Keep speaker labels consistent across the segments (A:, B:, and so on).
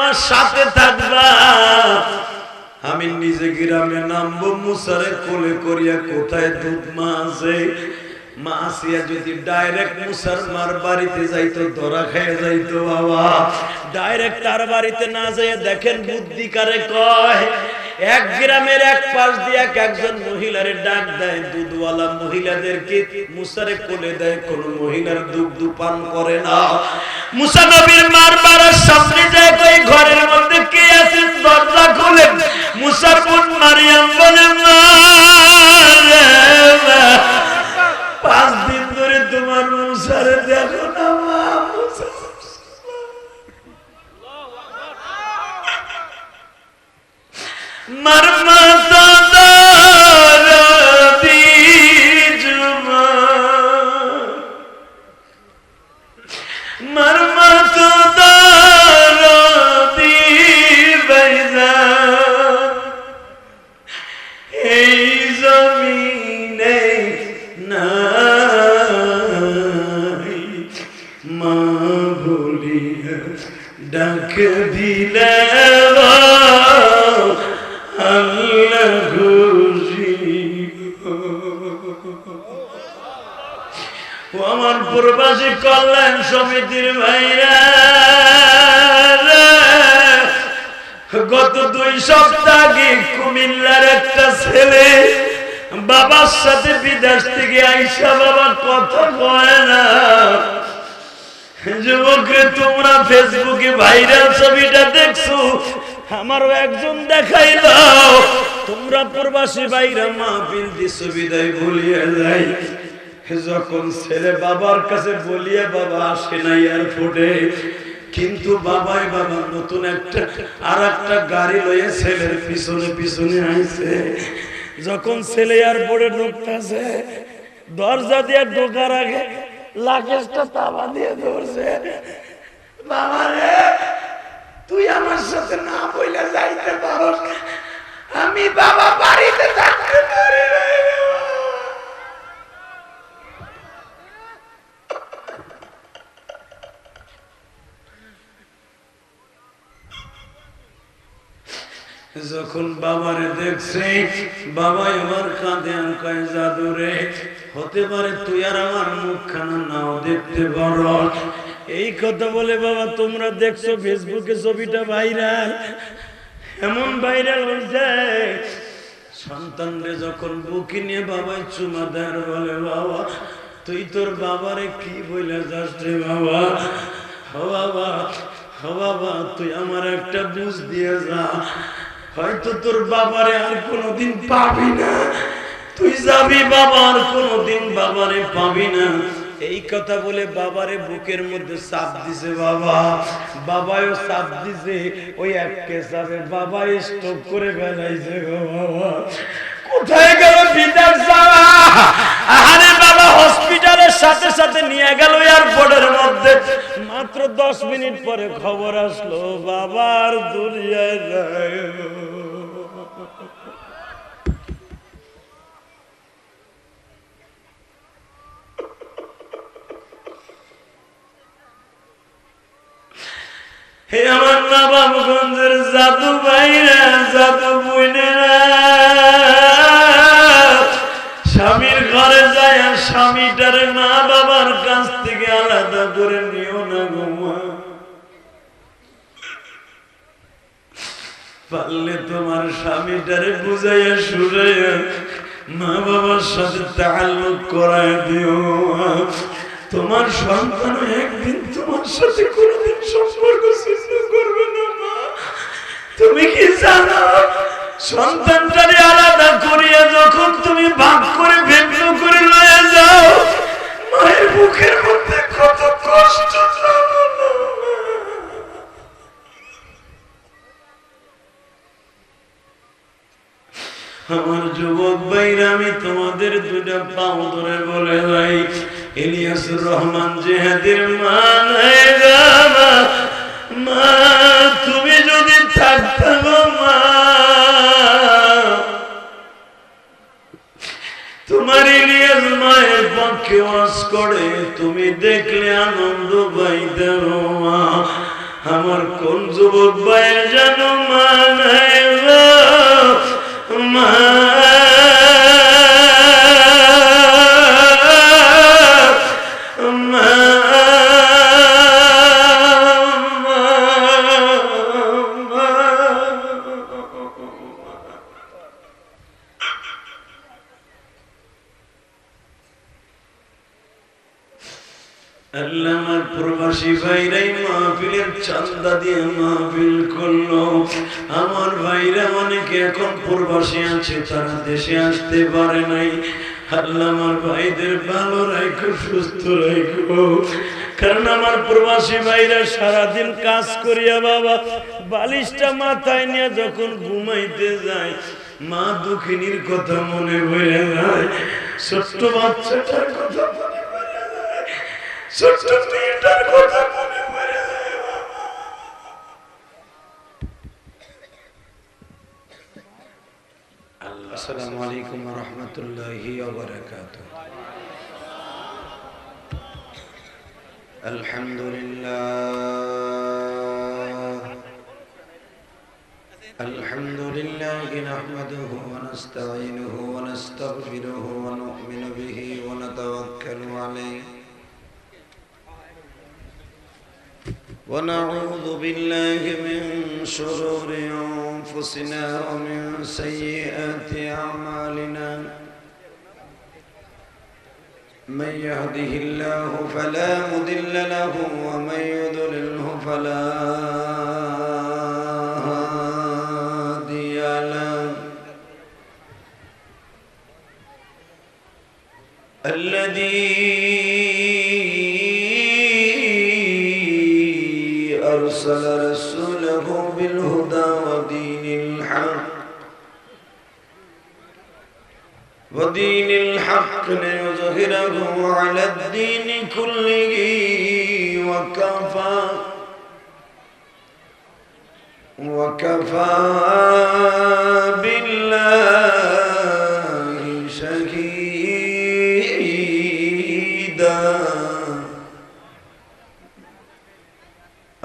A: আমার সাথে থাকবা। আমি নিজে গ্রামে নামবো, মুসারে কোলে করিয়া কোথায় দুধ মা আছে, মা আসিয়া যদি ডাইরেক্ট মুসার মার বাড়িতে যাইতো ধরা খেয়ে যাইতো বাবা। ডাইরেক্ট তার বাড়িতে না যাইয়া দেখেন বুদ্ধি কারে কয়, এক গ্রামের এক পাশ দিয়ে একজন মহিলারে ডাক দেয়, দুধওয়ালা মহিলাদেরকে মুসারে কোলে দেয়, কোন মহিলার দুধ পান করে না। মুসা নবীর মার বাড়ার সামনে যায়, কই ঘরের মধ্যে কে আছেন, দরজা খুলে মুসার বোন মারিয়াম বলে, মা 5 দিন ধরে তোমার মুসারে দেখো না মা। মার মাতা দারদি জুমা, মার মাতা দারদি বাইজা, এই জমিনে নাই মা বলিয়া ডাক দিলে আল্লাহ খুশি। ও আমার প্রবাসী কল্যাণ সমিতির ভাইরা, গত 2 সপ্তাহ আগে কুমিল্লার একটা ছেলে বাবার সাথে বিদেশ থেকে আইসা, বাবা কথা কয় না। যুবকরে তোমরা ফেসবুকে ভাইরাল ছবিটা দেখছো, আমারও একজন দেখাইল। তোমরা প্রবাসী ভাইরা মাহফিল দিছো বিদায় বলিয়া যাই, যখন ছেলে বাবার কাছে বলিয়া বাবা আসে না এয়ারপোর্টে, কিন্তু বাবাই বাবা নতুন আর একটা গাড়ি লয়ে ছেলের পিছনে পিছনে আইছে। যখন ছেলে এয়ারপোর্টে ঢুকতেছে, দরজা দিয়ে ঢোকার আগে লাগেজটা তাবা দিয়ে ধরছে, বাবা রে তুই আমার সাথে না বইলে যাইতে পারস, আমি বাবা বাড়িতে থাকতে পারি না। যখন বাবারে দেখছে, বাবা আমার কাঁধে আঁকায়, জাদু রে হতে পারে তুই আর আমার মুখখানা নাও দেখতে পারো। এই কথা বলে বাবা তোমরা দেখছো ফেসবুকে ছবিটা ভাইরাল, এমন ভাইরাল হয়েছে, সন্তানরে যখন বুকে নিয়ে বাবাই চুমা দেয়, বলে বাবা তুই তোর বাবারে কি বলে যাস রে বাবা, হো বাবা, হো বাবা তুই আমার একটা বুঝ দিয়ে যা, হয়তো তোর বাবারে আর কোনোদিন পাবি না, তুই যাবি বাবা আর কোনোদিন বাবারে পাবি না। এই কথা বলে বাবারে বুকের মধ্যে চাপ দিছে, বাবা বাবাও চাপ দিছে, ওই এক কেসাবে বাবা স্ট্রোক করে ফেলাইছে গো বাবা। কোথায় গেল বিদার যাওয়া, আরে বাবা হসপিটালের সাথে সাথে নিয়ে গেল এয়ারপোর্টের মধ্যে। মাত্র 10 মিনিট পরে খবর আসলো বাবার দুনিয়ায় যায়। হে আমার নবাবগঞ্জের জাদু ভাইরা, জাদু বুইনেরা, স্বামীর ঘরে যায় আর স্বামীটারে মা বাবার কাছ থেকে আলাদা করে নিও না গো মা। পারলে তোমার স্বামীটারে বুঝাইয়া শুরাইয়া মা বাবার সাথে তাআল্লুক করায় দিও। তোমার সন্তান একদিন তোমার সাথে কোনোদিন সম্পর্ক সৃষ্টি করবে না মা। তুমি কি জানো, সন্তানটারে আলাদা করিয়া যখন তুমি ভাগ করে ভিন্ন করে লয়ে যাও, মায়ের বুকের মধ্যে কত কষ্ট জানো না। আমার যুবক ভাইরা, আমি তোমাদের 2টা পাও ধরে বলে যাই, ইলিয়াসুর রহমান জিহাদের মা নাই বাবা, মা তুমি যদি থাকতে গো মা, তোমার ইলিয়াস মায়ের পক্ষে ওয়াজ করে তুমি দেখলে আনন্দ পাইতে মা। আমার কোন যুবক ভাইয়ের যেন মা নাই গো, মা আল্লাহ আমার প্রবাসী ভাইরাই মাহফিলের চান্দা দিয়ে মাহফিল করলো। আমার ভাইরা অনেকে এখন প্রবাসী আছে, তারা দেশে আসতে পারে নাই। আল্লাহ আমার ভাইদের ভালো রাখো, সুস্থ রাখো। কারণ আমার প্রবাসী ভাইরা সারাদিন কাজ করিয়া বাবা বালিশটা মাথায় নিয়ে যখন ঘুমাইতে যায়, মা দুঃখিনীর কথা মনে পড়ে যায়, ছোট্ট বাচ্চাটার কথা মনে পড়ে যায়, ছোট্ট মেয়েটার কথা মনে পড়ে যায়। আসসালামু আলাইকুম ওয়া রাহমাতুল্লাহি ওয়া বারাকাতুহু। আলহামদুলিল্লাহ নাহমাদুহু ওয়া নাস্তাঈনুহু ওয়া নাস্তাগফিরুহু ওয়া নু'মিনু বিহি ওয়া নাতাওয়াক্কালু আলাইহি ওয়া নাউযু বিল্লাহি মিন শুরুরি আনফুসিনা ওয়া মিন সাইয়্যাতি আ'মালিনা। من يهده الله فلا مضل له ومن يضلله فلا هادي له. الذي أرسل رسوله بالهدى ودين الحق ليظهره على الدين كله وكفى بالله شهيدا.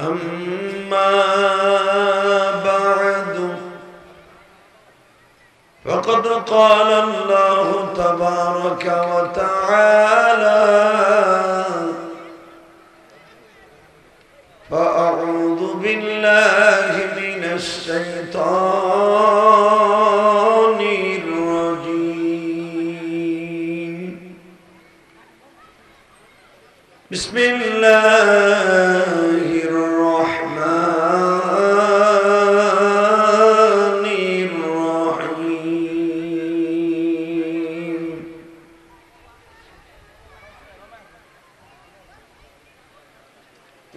A: أما بعد فقد قال الله تبارك وتعالى: فأعوذ بالله من الشيطان الرجيم. بسم الله الرحمن الرحيم.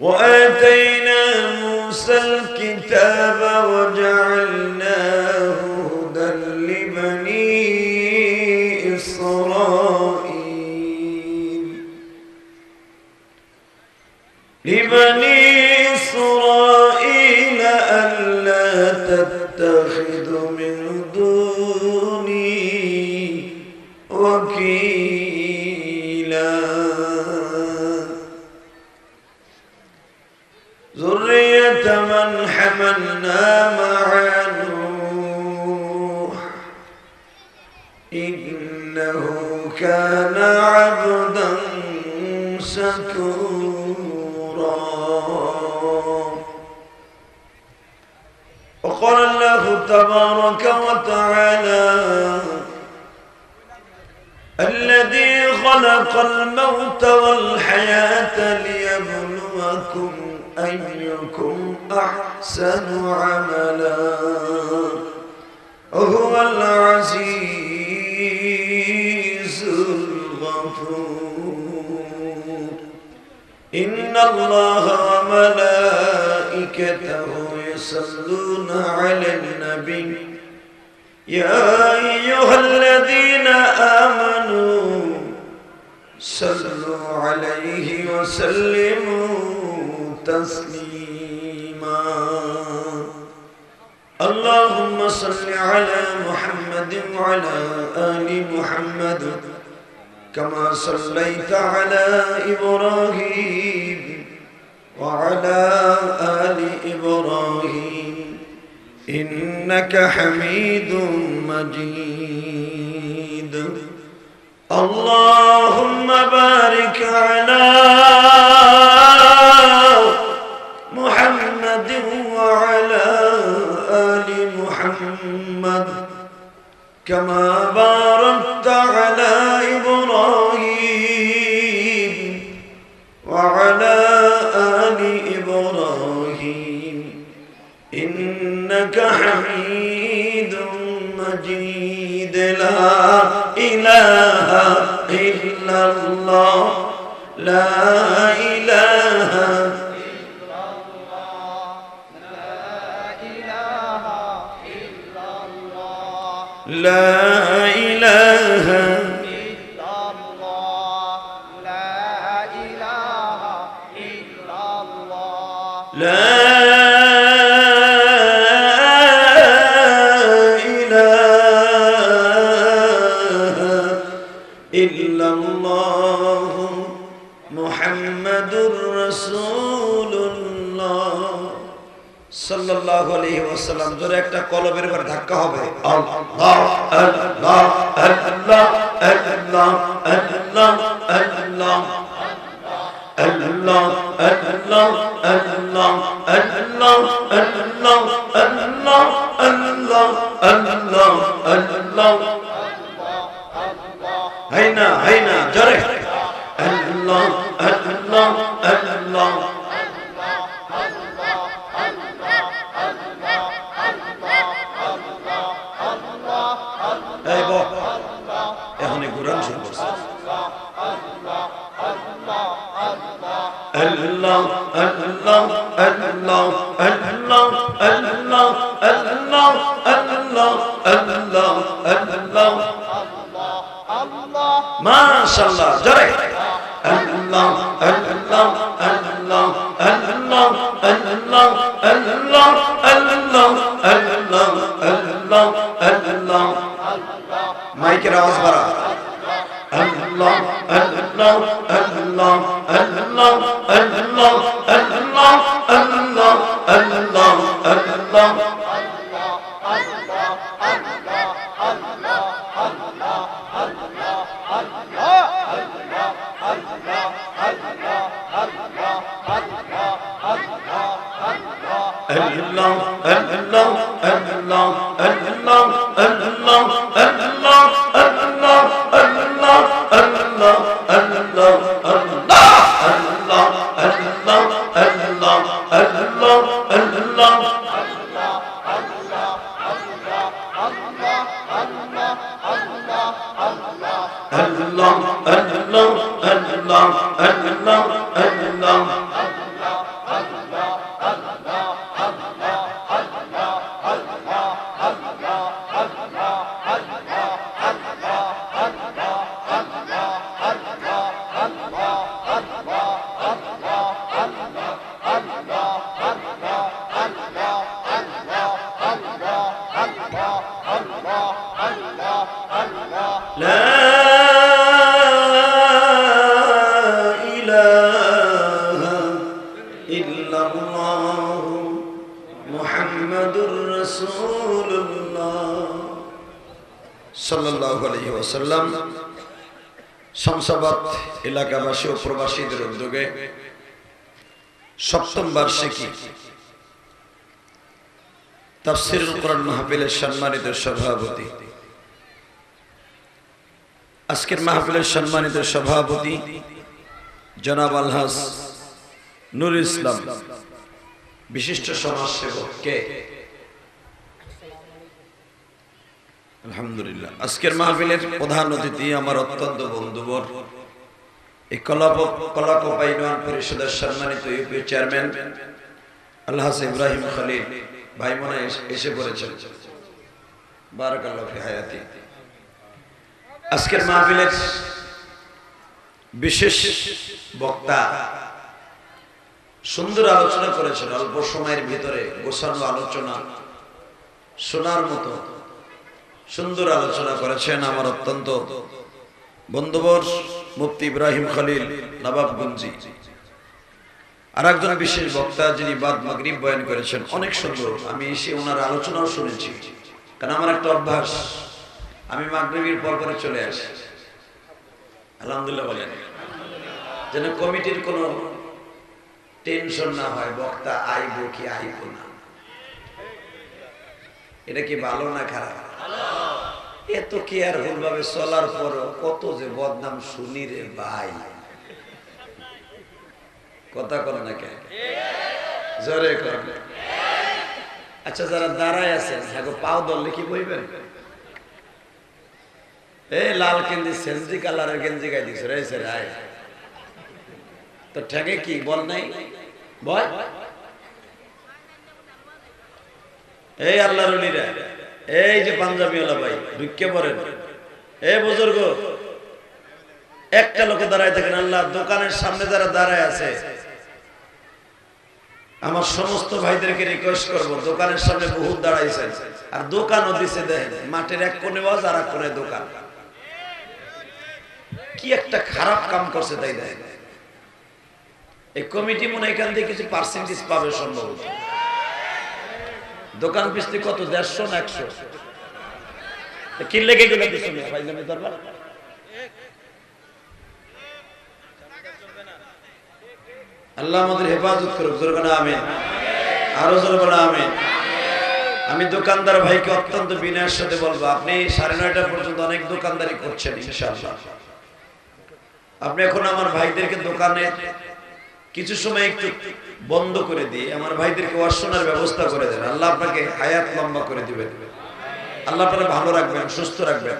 A: وآتينا موسى الكتاب وجعلناه هدى لبني إسرائيل ألا تتخذوا من دوني وكيلا. ذرية من حملنا مع نوح إنه كان عبدا شكورا. وقال الله تبارك وتعالى: الذي خلق الموت والحياة ليبلوكم أيكم أحسن عملا وهو العزيز الغفور. إن الله وملائكته يصلون على النبي يا أيها الذين آمنوا صلوا عليه وسلموا تسليما. اللهم صل على محمد وعلى آل محمد كما صليت على إبراهيم وعلى آل إنك حميد مجيد اللهم بارك على محمد وعلى آل محمد كما باركت على إبراهيم وعلى آل إبراهيم إنك حميد مجيد لا إله إلا الله لا إله إلا الله لا إله إلا الله لا إله إلا الله لا إله إلا الله لا إلا الله محمد رسول الله সাল্লাল্লাহু আলাইহি ওয়াসাল্লাম। জোরে একটা কলবের উপর ধাক্কা হবে। আল্লাহ আল্লাহ আল্লাহ আল্লাহ আল্লাহ আল্লাহ আল্লাহ আল্লাহ আল্লাহ আল্লাহ আল্লাহ আল্লাহ আল্লাহ আল্লাহ আল্লাহ হাইনা হাইনা জোরে আল্লাহ আল্লাহ আল্লাহ এই বল এখানে কোরআন শুরু করছে আল্লাহ আল্লাহ আল্লাহ আল্লাহ আল্লাহ আল্লাহ আল্লাহ আল্লাহ আল্লাহ মাশাআল্লাহ জোরে আল্লাহ আল্লাহ আল্লাহ আল্লাহ আল্লাহ আল্লাহ আল্লাহ আল্লাহ আল্লাহ আল্লাহ মাইকের আওয়াজ বাড়া আল্লাহ আল্লাহ আল্লাহ আল্লাহ আল্লাহ আল্লাহ আল্লাহ আল্লাহ আল্লাহ Allah Allah Allah Allah Allah Allah Allah Allah Allah Allah সাল্লাল্লাহু আলাইহি ওয়াসাল্লাম শামসাবাদ এলাকাবাসী ও প্রবাসীদের উদ্যোগে সপ্তম বার্ষিকী তাফসীরুল কোরআন মাহফিলের সম্মানিত সভাপতি, আজকের মাহফিলের সম্মানিত সভাপতি জনাব আলহাজ নুরুল ইসলাম, বিশিষ্ট সমাজসেবক কে আলহামদুলিল্লাহ। আজকের মাহফিলের প্রধান অতিথি আমার অত্যন্ত বন্ধুবর এই কলাকোপা ইউনিয়ন পরিষদের সম্মানিত ইউপি চেয়ারম্যান আলহাজ ইব্রাহিম খলিল ভাই মনে এসে পড়েছেন, বারাকাল্লাহু ফি হায়াতি। আজকের মাহফিলের বিশেষ বক্তা সুন্দর আলোচনা করেছেন, অল্প সময়ের ভিতরে গোছানো আলোচনা, শোনার মতো সুন্দর আলোচনা করেছেন আমার অত্যন্ত বন্ধুবর মুফতি ইব্রাহিম খলিল নবাবগঞ্জি। আর একজন বিশেষ বক্তা যিনি বাদ মাগরিব বয়ান করেছেন, অনেক সুন্দর। আমি এসে ওনার আলোচনাও শুনেছি, কারণ আমার একটা অভ্যাস, আমি মাগরিবের পর পরে চলে আসি। আলহামদুলিল্লাহ বলেন, যেন কমিটির কোনো টেনশন না হয়, বক্তা আইব কি আইব না। এটা কি ভালো না খারাপ? এত কেয়ারফুল ভাবে চলার পর কত যে বদনাম শুনি রে ভাই। কথা করে না কেন? জোরে করে। আচ্ছা, যারা দাঁড়ায় আছেন, হ্যাঁ পাও ধরলে কি বইবেন? এই লাল গেঞ্জি সেন্সি কালারের গেঞ্জি গাই দিচ্ছে রে রায়, তো ঠেকে কি বল নাই বল? এই আল্লাহর ওলিরা, এই যে পাঞ্জাবিওয়ালা ভাই ঢুকে পড়েন। এই বুজুর্গ, একটা লোক দাঁড়ায় থাকেন। আল্লাহ দোকানের সামনে যারা দাঁড়ায় আছে, আমার সমস্ত ভাইদেরকে রিকোয়েস্ট করবো, দোকানের সামনে বহুত দাঁড়াইছেন, আর দোকানও দিছে দেখেন, মাঠের এক কোণে ওয়াজ আর এক কোণে দোকান। কি একটা খারাপ কাম করছে তাই দেখেন। এই কমিটি মনে এখান থেকে কিছু পার্সেন্টেজ পাবে সম্ভবত। দোকান পিছনে কত? 150 না 100? কি লেগে গেল পিছনে ভাইজানের দরবার? আল্লাহ আমাদের হেফাজত করুক, জোরে বলো আমিন। আরো জোরে বলো আমিন। আমি দোকানদার ভাইকে অত্যন্ত বিনয়ের সাথে বলবো, আপনি 9:30 পর্যন্ত অনেক দোকানদারি করছেন, ইনশাআল্লাহ আপনি এখন আমার ভাইদেরকে দোকানে কিছু সময় একটু বন্ধ করে দিয়ে আমার ভাইদেরকে ওয়াজ শোনার ব্যবস্থা করে দেন। আল্লাহ আপনাকে হায়াত লম্বা করে দিবেন, আল্লাহ আপনাকে ভালো রাখবেন, সুস্থ রাখবেন।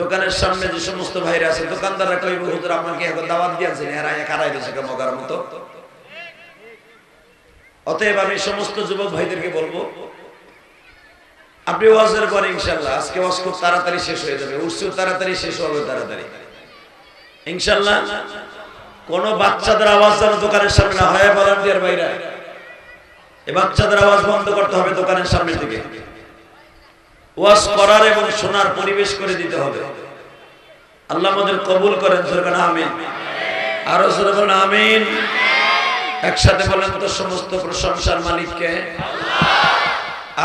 A: দোকানের সামনে যে সমস্ত ভাইরা আছে, দোকানদাররা কইব, হুজুর আমাকে এখন দাওয়াত দিয়েছেন, এরা কারাই দিয়েছে মগার মতো। অতএব আমি সমস্ত যুবক ভাইদেরকে বলবো, আপনি ওয়াজের পরে ইনশাআল্লাহ, আজকে ওয়াজ খুব তাড়াতাড়ি শেষ হয়ে যাবে, উৎসব তাড়াতাড়ি শেষ হবে, তাড়াতাড়ি ইনশাআল্লাহ। কোন বাচ্চাদের আওয়াজ যেন দোকানের সামনে না হয়। ভলান্টিয়ার ভাইরা, এই বাচ্চাদের আওয়াজ বন্ধ করতে হবে দোকানের সামনে থেকে। ওয়াজ করার এবং শোনার পরিবেশ করে দিতে হবে। আল্লাহ আমাদের কবুল করেন, জোরে বলেন আমিন। আরো জোরে বলেন আমিন। একসাথে বলেন তো, সমস্ত প্রশংসার মালিককে আল্লাহ।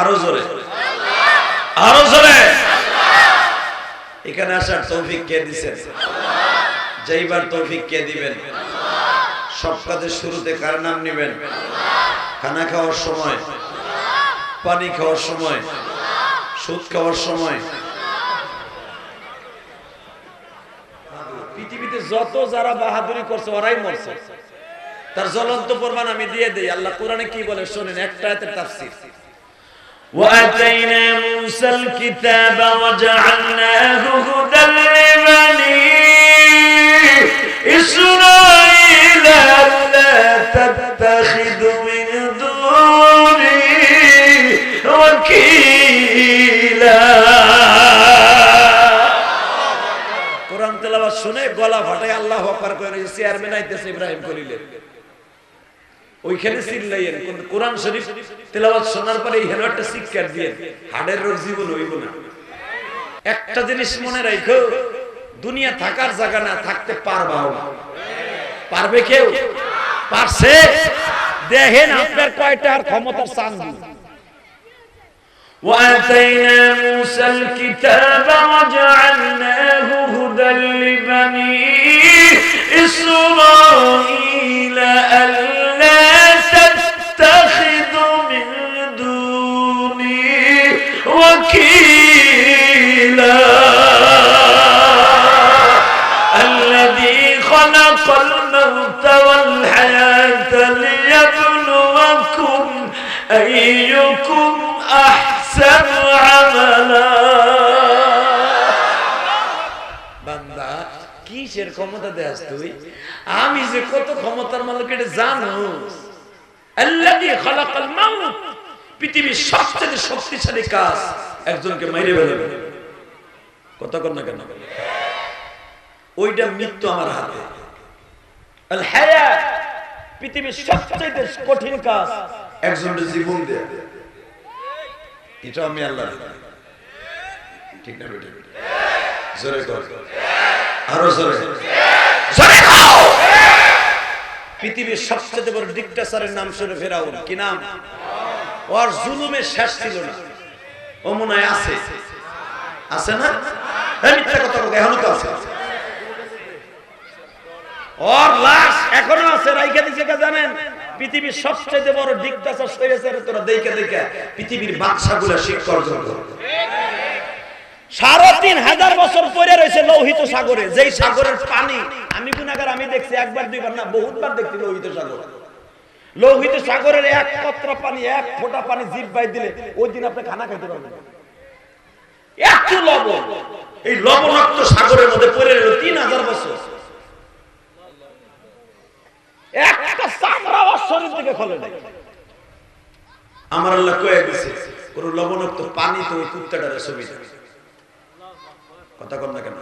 A: আরো জোরে, আরো জোরে। এখানে আসার তৌফিক কে দিবেন? আল্লাহ। যাইবার তৌফিক কে দিবেন? আল্লাহ। সব কাজের শুরুতে কার নাম নেবেন? আল্লাহ। খানা খাওয়ার সময়, আল্লাহ। পানি খাওয়ার সময়, আল্লাহ। সুদ খাওয়ার সময়, পৃথিবীতে যত যারা বাহাদুরি করছে ওরাই মরছে। তার জ্বলন্ত প্রমাণ আমি দিয়ে দেই। আল্লাহ কোরআনে কি বলে শুনেন, একটা আয়াতের তাফসীর। وَآتَيْنَا مُوسَى الْكِتَابَ وَجَعَلْنَاهُ هُدًى لِّبَنِي إِسْرَائِيلَ أَلَّا تَتَّخِذُوا مِن دُونِي وَكِيلًا। কোরআন তেলাওয়াত শুনে গলা ফাটায় আল্লাহু আকবার কইরা চেয়ারম্যান আইতেছে ইব্রাহিম খলিলের, ওইখানে চিল্লাইয়েন। কোরআন শরীফ তেলাওয়াত শোনার পরে এইখানে একটা শিক্ষা দিয়ে হাড়ের রোগ জীবন হইব না। একটা জিনিস মনে রাখো, দুনিয়া থাকার জায়গা না, থাকতে পারবাও না। পারবে কেউ? পারছে? দেখেন আপনার কয়টা আর ক্ষমতার চান্দু। وَآتَيْنَا مُوسَى الْكِتَابَ وَجَعَلْنَاهُ هُدًى لِّبَنِي إِسْرَائِيلَ أَلَّا تَتَّخِذُوا مِن دُونِي وَكِيلًا الَّذِي خَلَقَ الْمَوْتَ وَالْحَيَاةَ لِيَبْلُوَكُمْ أَيُّكُمْ أَحْسَنُ عَمَلًا। বান্দা কিসের ক্ষমতা দেখাস তুই? আমি যে কত ক্ষমতার মালিক এটা জানোস? আল্লাযী খালাকাল মাউত, পৃথিবীর সবচেয়ে শক্তিশালী কাজ একজনকে মাইরে ফেলবে। কথা কর না কেন? ওইটা মৃত্যু আমার হাতে। আল হায়াত, পৃথিবীর সবচেয়ে কঠিন কাজ একজনের জীবন দেয়া। এটা আমি আল্লাহ, ঠিক না বেটা? জোরে কর, আরো জোরে, জোরে খাও। পৃথিবীর সবচেয়ে বড় ডিক্টেটরের নাম শুনে ফেরাউন, কি নাম? ওর জুলুমের শেষ ছিল না। ও মনে হয় আছে, আছে না? মিথ্যা কথা বলতে এখনো তো আছে। ওর লাশ এখনো আছে, রাইখা দিছে কে জানেন? পৃথিবীর সবচেয়ে বড় ডিক্টেটর সৈয়দ তোরা দেখে দেখে পৃথিবীর বাদশাগুলো শিক্ষা অর্জন করে। ৩,৫০০ বছর পরে রয়েছে লোহিত সাগরে, যেই সাগরের পানি আমি গুনাহগার, আমি দেখছি একবার দুইবার না বহুতবার দেখছি লোহিত সাগর। লোহিত সাগরের এক কতরা পানি, এক ফোঁটা পানি জিহ্বায় দিলে ওই দিন আপনি খানা খেতে পারবেন। এত লবণ এই লবণাক্ত সাগরের মধ্যে পড়ে রইল ৩,০০০ বছর। একটা চামড়া ওর শরীর থেকে খোলে নাই। আমার আল্লাহ কয়ে দিয়েছে পুরো লবণাক্ত পানি তো ওই কুত্তাটার ছবি। কথা কন না কেন?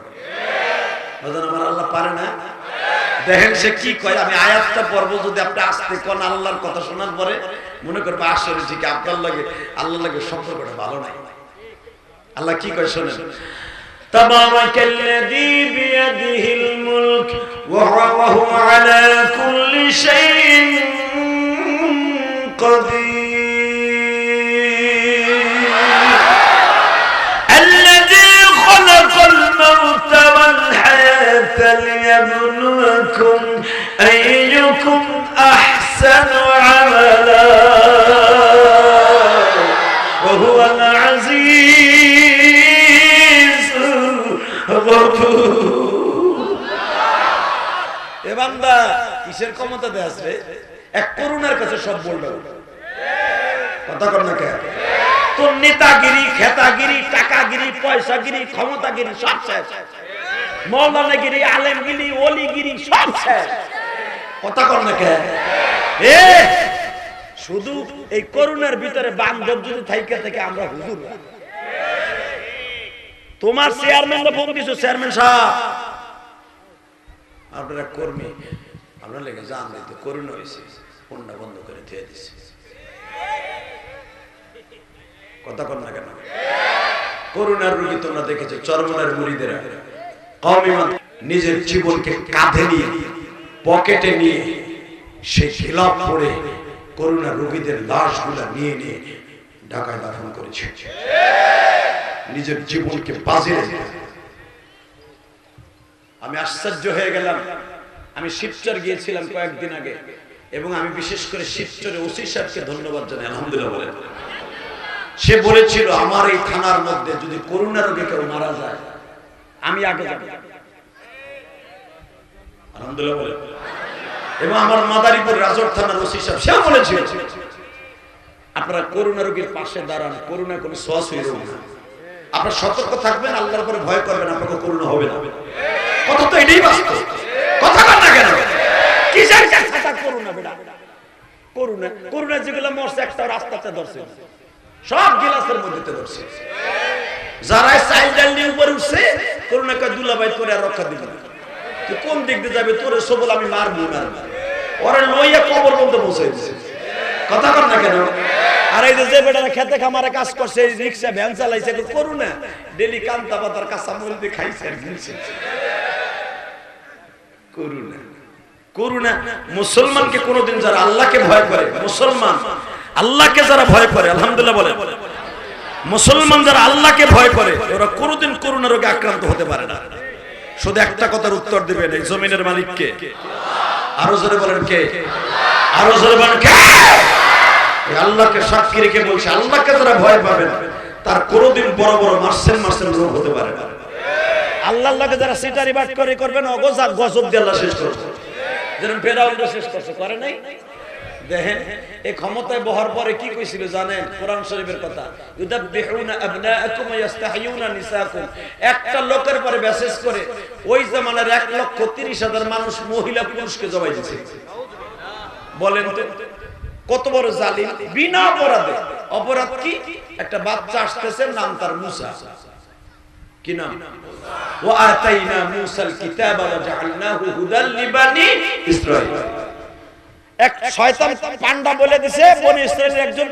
A: আমার আল্লাহ পারে না? দেখেন সে কি কয়। আমি আয়াতটা পড়বো, যদি আপনি আসতে কোন আল্লাহর কথা শোনার পরে মনে করবে আসলে ঠিক আপনার লাগে আল্লাহ লাগে সম্পর্কটা ভালো নাই। আল্লাহ কি কয় শোনেন। তাবারাকাল্লাযী বিয়াদিহিল মুলক ওয়া হুয়া আলা কুল্লি শাইইন কাদির আল্লাযী খালাকাল মাউতা ওয়াল হায়াতা লিয়াবলুয়াকুম আইয়ুকুম আহসানু আমালা ওয়া হুয়াল আজিজুল গফুর। এ বান্দা কিসের ক্ষমতা দেয় আসলে? এক করুণার কাছে সব বলবে। কথা কর না কেন? তোর নেতাগিরি, খেতাগিরি, টাকাগিরি, পয়সাগিরি, ক্ষমতাগিরি সব শেষ। মৌলানাগিরি, আলেমগিরি, ওলিগিরি সব শেষ। কথা কর না কেন? শুধু এই করুণার ভিতরে বান্ধব যদি থাইকে থেকে আমরা হুজুর। তোমার চেয়ারম্যান ফোন দিছো, চেয়ারম্যান সাহেব আপনারা কর্মী, আমরা লেগে জান দিতে করুণা হয়েছে, ফোনটা বন্ধ করে দিয়ে দিছে। কথা কর না কেন? করুণার রোগী তোমরা দেখেছো, চরমনার মুরিদেরা কওমি নিজের জীবনকে কাঁধে নিয়ে পকেটে নিয়ে সে খিলাফ পড়ে করুণা রোগীদের লাশগুলা নিয়ে নিয়ে ঢাকায় দাফন করেছে। নিজের জীবনকে বাজি রেখে। আমি আশ্চর্য হয়ে গেলাম। আমি শিবচর গিয়েছিলাম কয়েকদিন আগে, এবং আমি বিশেষ করে শিবচরে ওসি সাহেবকে ধন্যবাদ জানাই, আলহামদুলিল্লাহ বলেন। সে বলেছিল আমার এই থানার মধ্যে যদি করুণা রোগে কেউ মারা যায় আমি আগে যাব, আলহামদুলিল্লাহ বলেন। এবং আমার মাদারীপুর রাজর থানার ওসি সাহেব সে বলেছিল আপনারা করুণা রোগীর পাশে দাঁড়ান, করুণা কোনো ছোঁয়াছুঁয়ি রোগ না, আপনারা সতর্ক থাকবেন, আল্লাহর উপরে ভয় করবেন, আপনাকে করুণা হবে না। কথা তো এটাই বাস্তব। কথা কর না কেন? কিসের কথা করুণা বেটা? করুণা করুণা যেগুলো মরছে একটা রাস্তাতে ধরছে, সব গিলাসের মধ্যে ধরছে। যারা সাইকেল নিয়ে উপরে উঠছে করুণা কয় দুলাভাই তোরে আর রক্ষা দিবে না, তুই কোন দিক দিয়ে যাবে, তোরে সবল আমি মারবো না, ওরে লইয়া কবর বলতে পৌঁছাই দিছে। কথা কর না কেন? আর এই যে বেটারা খেতে খামারে কাজ করছে, রিক্সা ভ্যান চালাইছে, করুণা ডেলি কান্তা পাতার কাঁচা মরিচ দিয়ে খাইছে আর গিলছে। করুণা করুণা মুসলমানকে কোনোদিন যারা আল্লাহকে ভয় করে, মুসলমান আল্লাহকে যারা ভয় করে, আলহামদুলিল্লাহ বলে, মুসলমান যারা আল্লাহকে ভয় করে ওরা কোনোদিন করুণা রোগে আক্রান্ত হতে পারে না। শুধু একটা কথার উত্তর দিবেন, এই জমিনের মালিক কে? আরো জোরে বলেন কে? আরো জোরে বলেন কে? আল্লাহকে সাক্ষী রেখে বলছে, আল্লাহকে যারা ভয় পাবেন তার কোনোদিন বড় বড় মার্সেল রোগ হতে পারে না। আল্লাহর লাগে যারা সিটারি বাট করে করবেন অগজা গজব দিয়ে আল্লাহ শেষ করবে, যেরকম ফেরাউনকে শেষ করছে, করে নাই? দেখেন এই ক্ষমতায় বহার পরে কি কইছিল জানেন? কোরআন শরীফের কথা, ইউদাব্বিহুনা আবনাআকুম ওয়া ইস্তাহয়ুনা নিসাআকুম। একটা লোকের পরে মেসেজ করে ওই জামানার 1,30,000 মানুষ মহিলা পুরুষকে জবাই দিয়েছে। বলেন তো কত বড় জালিম, বিনা অপরাধে। অপরাধ কি? একটা বাচ্চা আসতেছে, নাম তার মুসা। কি নাম? ওয়া আতাইনা মুসাল কিতাবা ওয়া জাআলনাহু হুদাল লিবানি ইসরাঈল। এক শয়তান পান্ডা বলে দিয়েছে বনি ইসরাঈলের একজন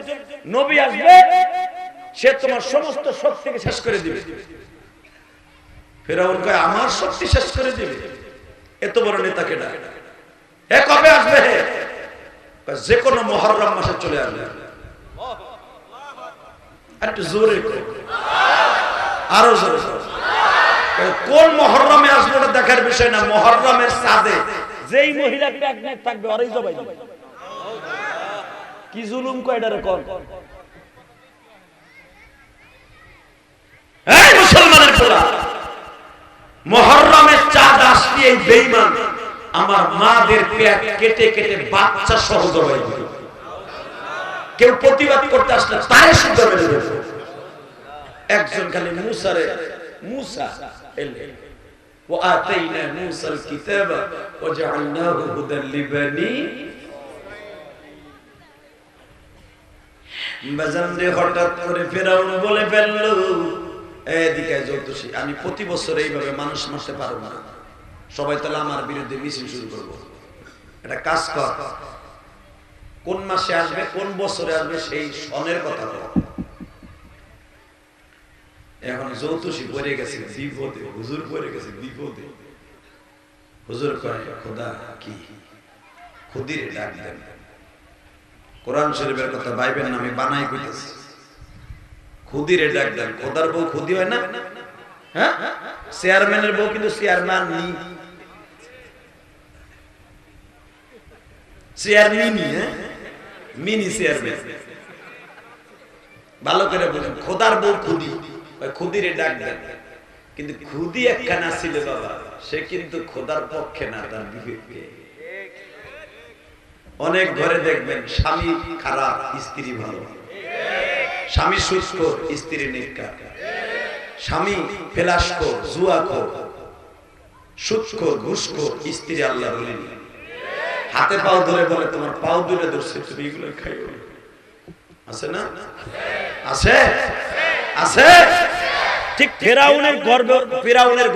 A: নবী আসবে, সে তোমার সমস্ত শক্তিকে শেষ করে দিবে। ফেরাউন কয় আমার শক্তি শেষ করে দিবে? এত বড় নেতাকে না। এ কবে আসবে? যে কোনো মুহররম মাসে চলে আসবে। একটু জোরে আরো জোরে। কোন মুহররমে আসবে ওটা দেখার বিষয় না, মুহররমের চাঁদে যেই মহিলা প্রেগন্যান্ট থাকবে ওরই জবাই দিবে। কি জুলুম কয়টারে কর। এই মুসলমানের পোলা, মুহররমের চাঁদ আসলে এই বেঈমান আমার মাদের পেট কেটে কেটে বাচ্চা সহ জবাই দিবে। কেউ প্রতিবাদ করতে আসলে তারে শুদ্ধ মেরে দেবে। একজন খালি মুসা এলেন, ওয়া আতাইনা মুসাল কিতাবা ওয়া জাআলনাহু হুদাল লিবানি। বাজারে হঠাৎ করে ফেরাউন বলে ফেললো, এদিকে জ্যোতিষী, আমি প্রতি বছর এইভাবে মানুষ মারতে পারবো না, সবাই তাহলে আমার বিরুদ্ধে মিছিল শুরু করবো। এটা কাজ কর, কোন মাসে আসবে কোন বছরে আসবে সেই সনের কথা বল। এখন জ্যোতিষী পড়ে গেছে বিপদে, হুজুর পড়ে গেছে বিপদে। হুজুর কয়, খোদা কি খুদিরে ডাক দেন। কোরআন শরীফের কথা বাইবেল নামে বানাই কইতেছে, খুদিরে ডাক দেন। খোদার বউ খুদি হয় না? হ্যাঁ, চেয়ারম্যানের বউ কিন্তু চেয়ারম্যান নি, চেয়ারম্যান, হ্যাঁ মিনি চেয়ারম্যান। ভালো করে বলেন, খোদার বউ খুদি, খুদিরে ডাক দেন। কিন্তু খুদি একখানা ছিল বাবা, সে কিন্তু খোদার পক্ষে না, তার বিপক্ষে। অনেক ঘরে দেখবেন স্বামী খারাপ, স্ত্রী ভালো। স্বামী সুদখোর, স্ত্রী নেককার। স্বামী ফেলাশখোর, জুয়াখোর, সুদখোর, ঘুষখোর, স্ত্রী আল্লাহর ওলি। হাতে পাও ধরে বলে তোমার পাও ধরে ধরছে, তুমি এগুলো খাইও। আছে না? আছে আছে। ঠিক ফেরাউনের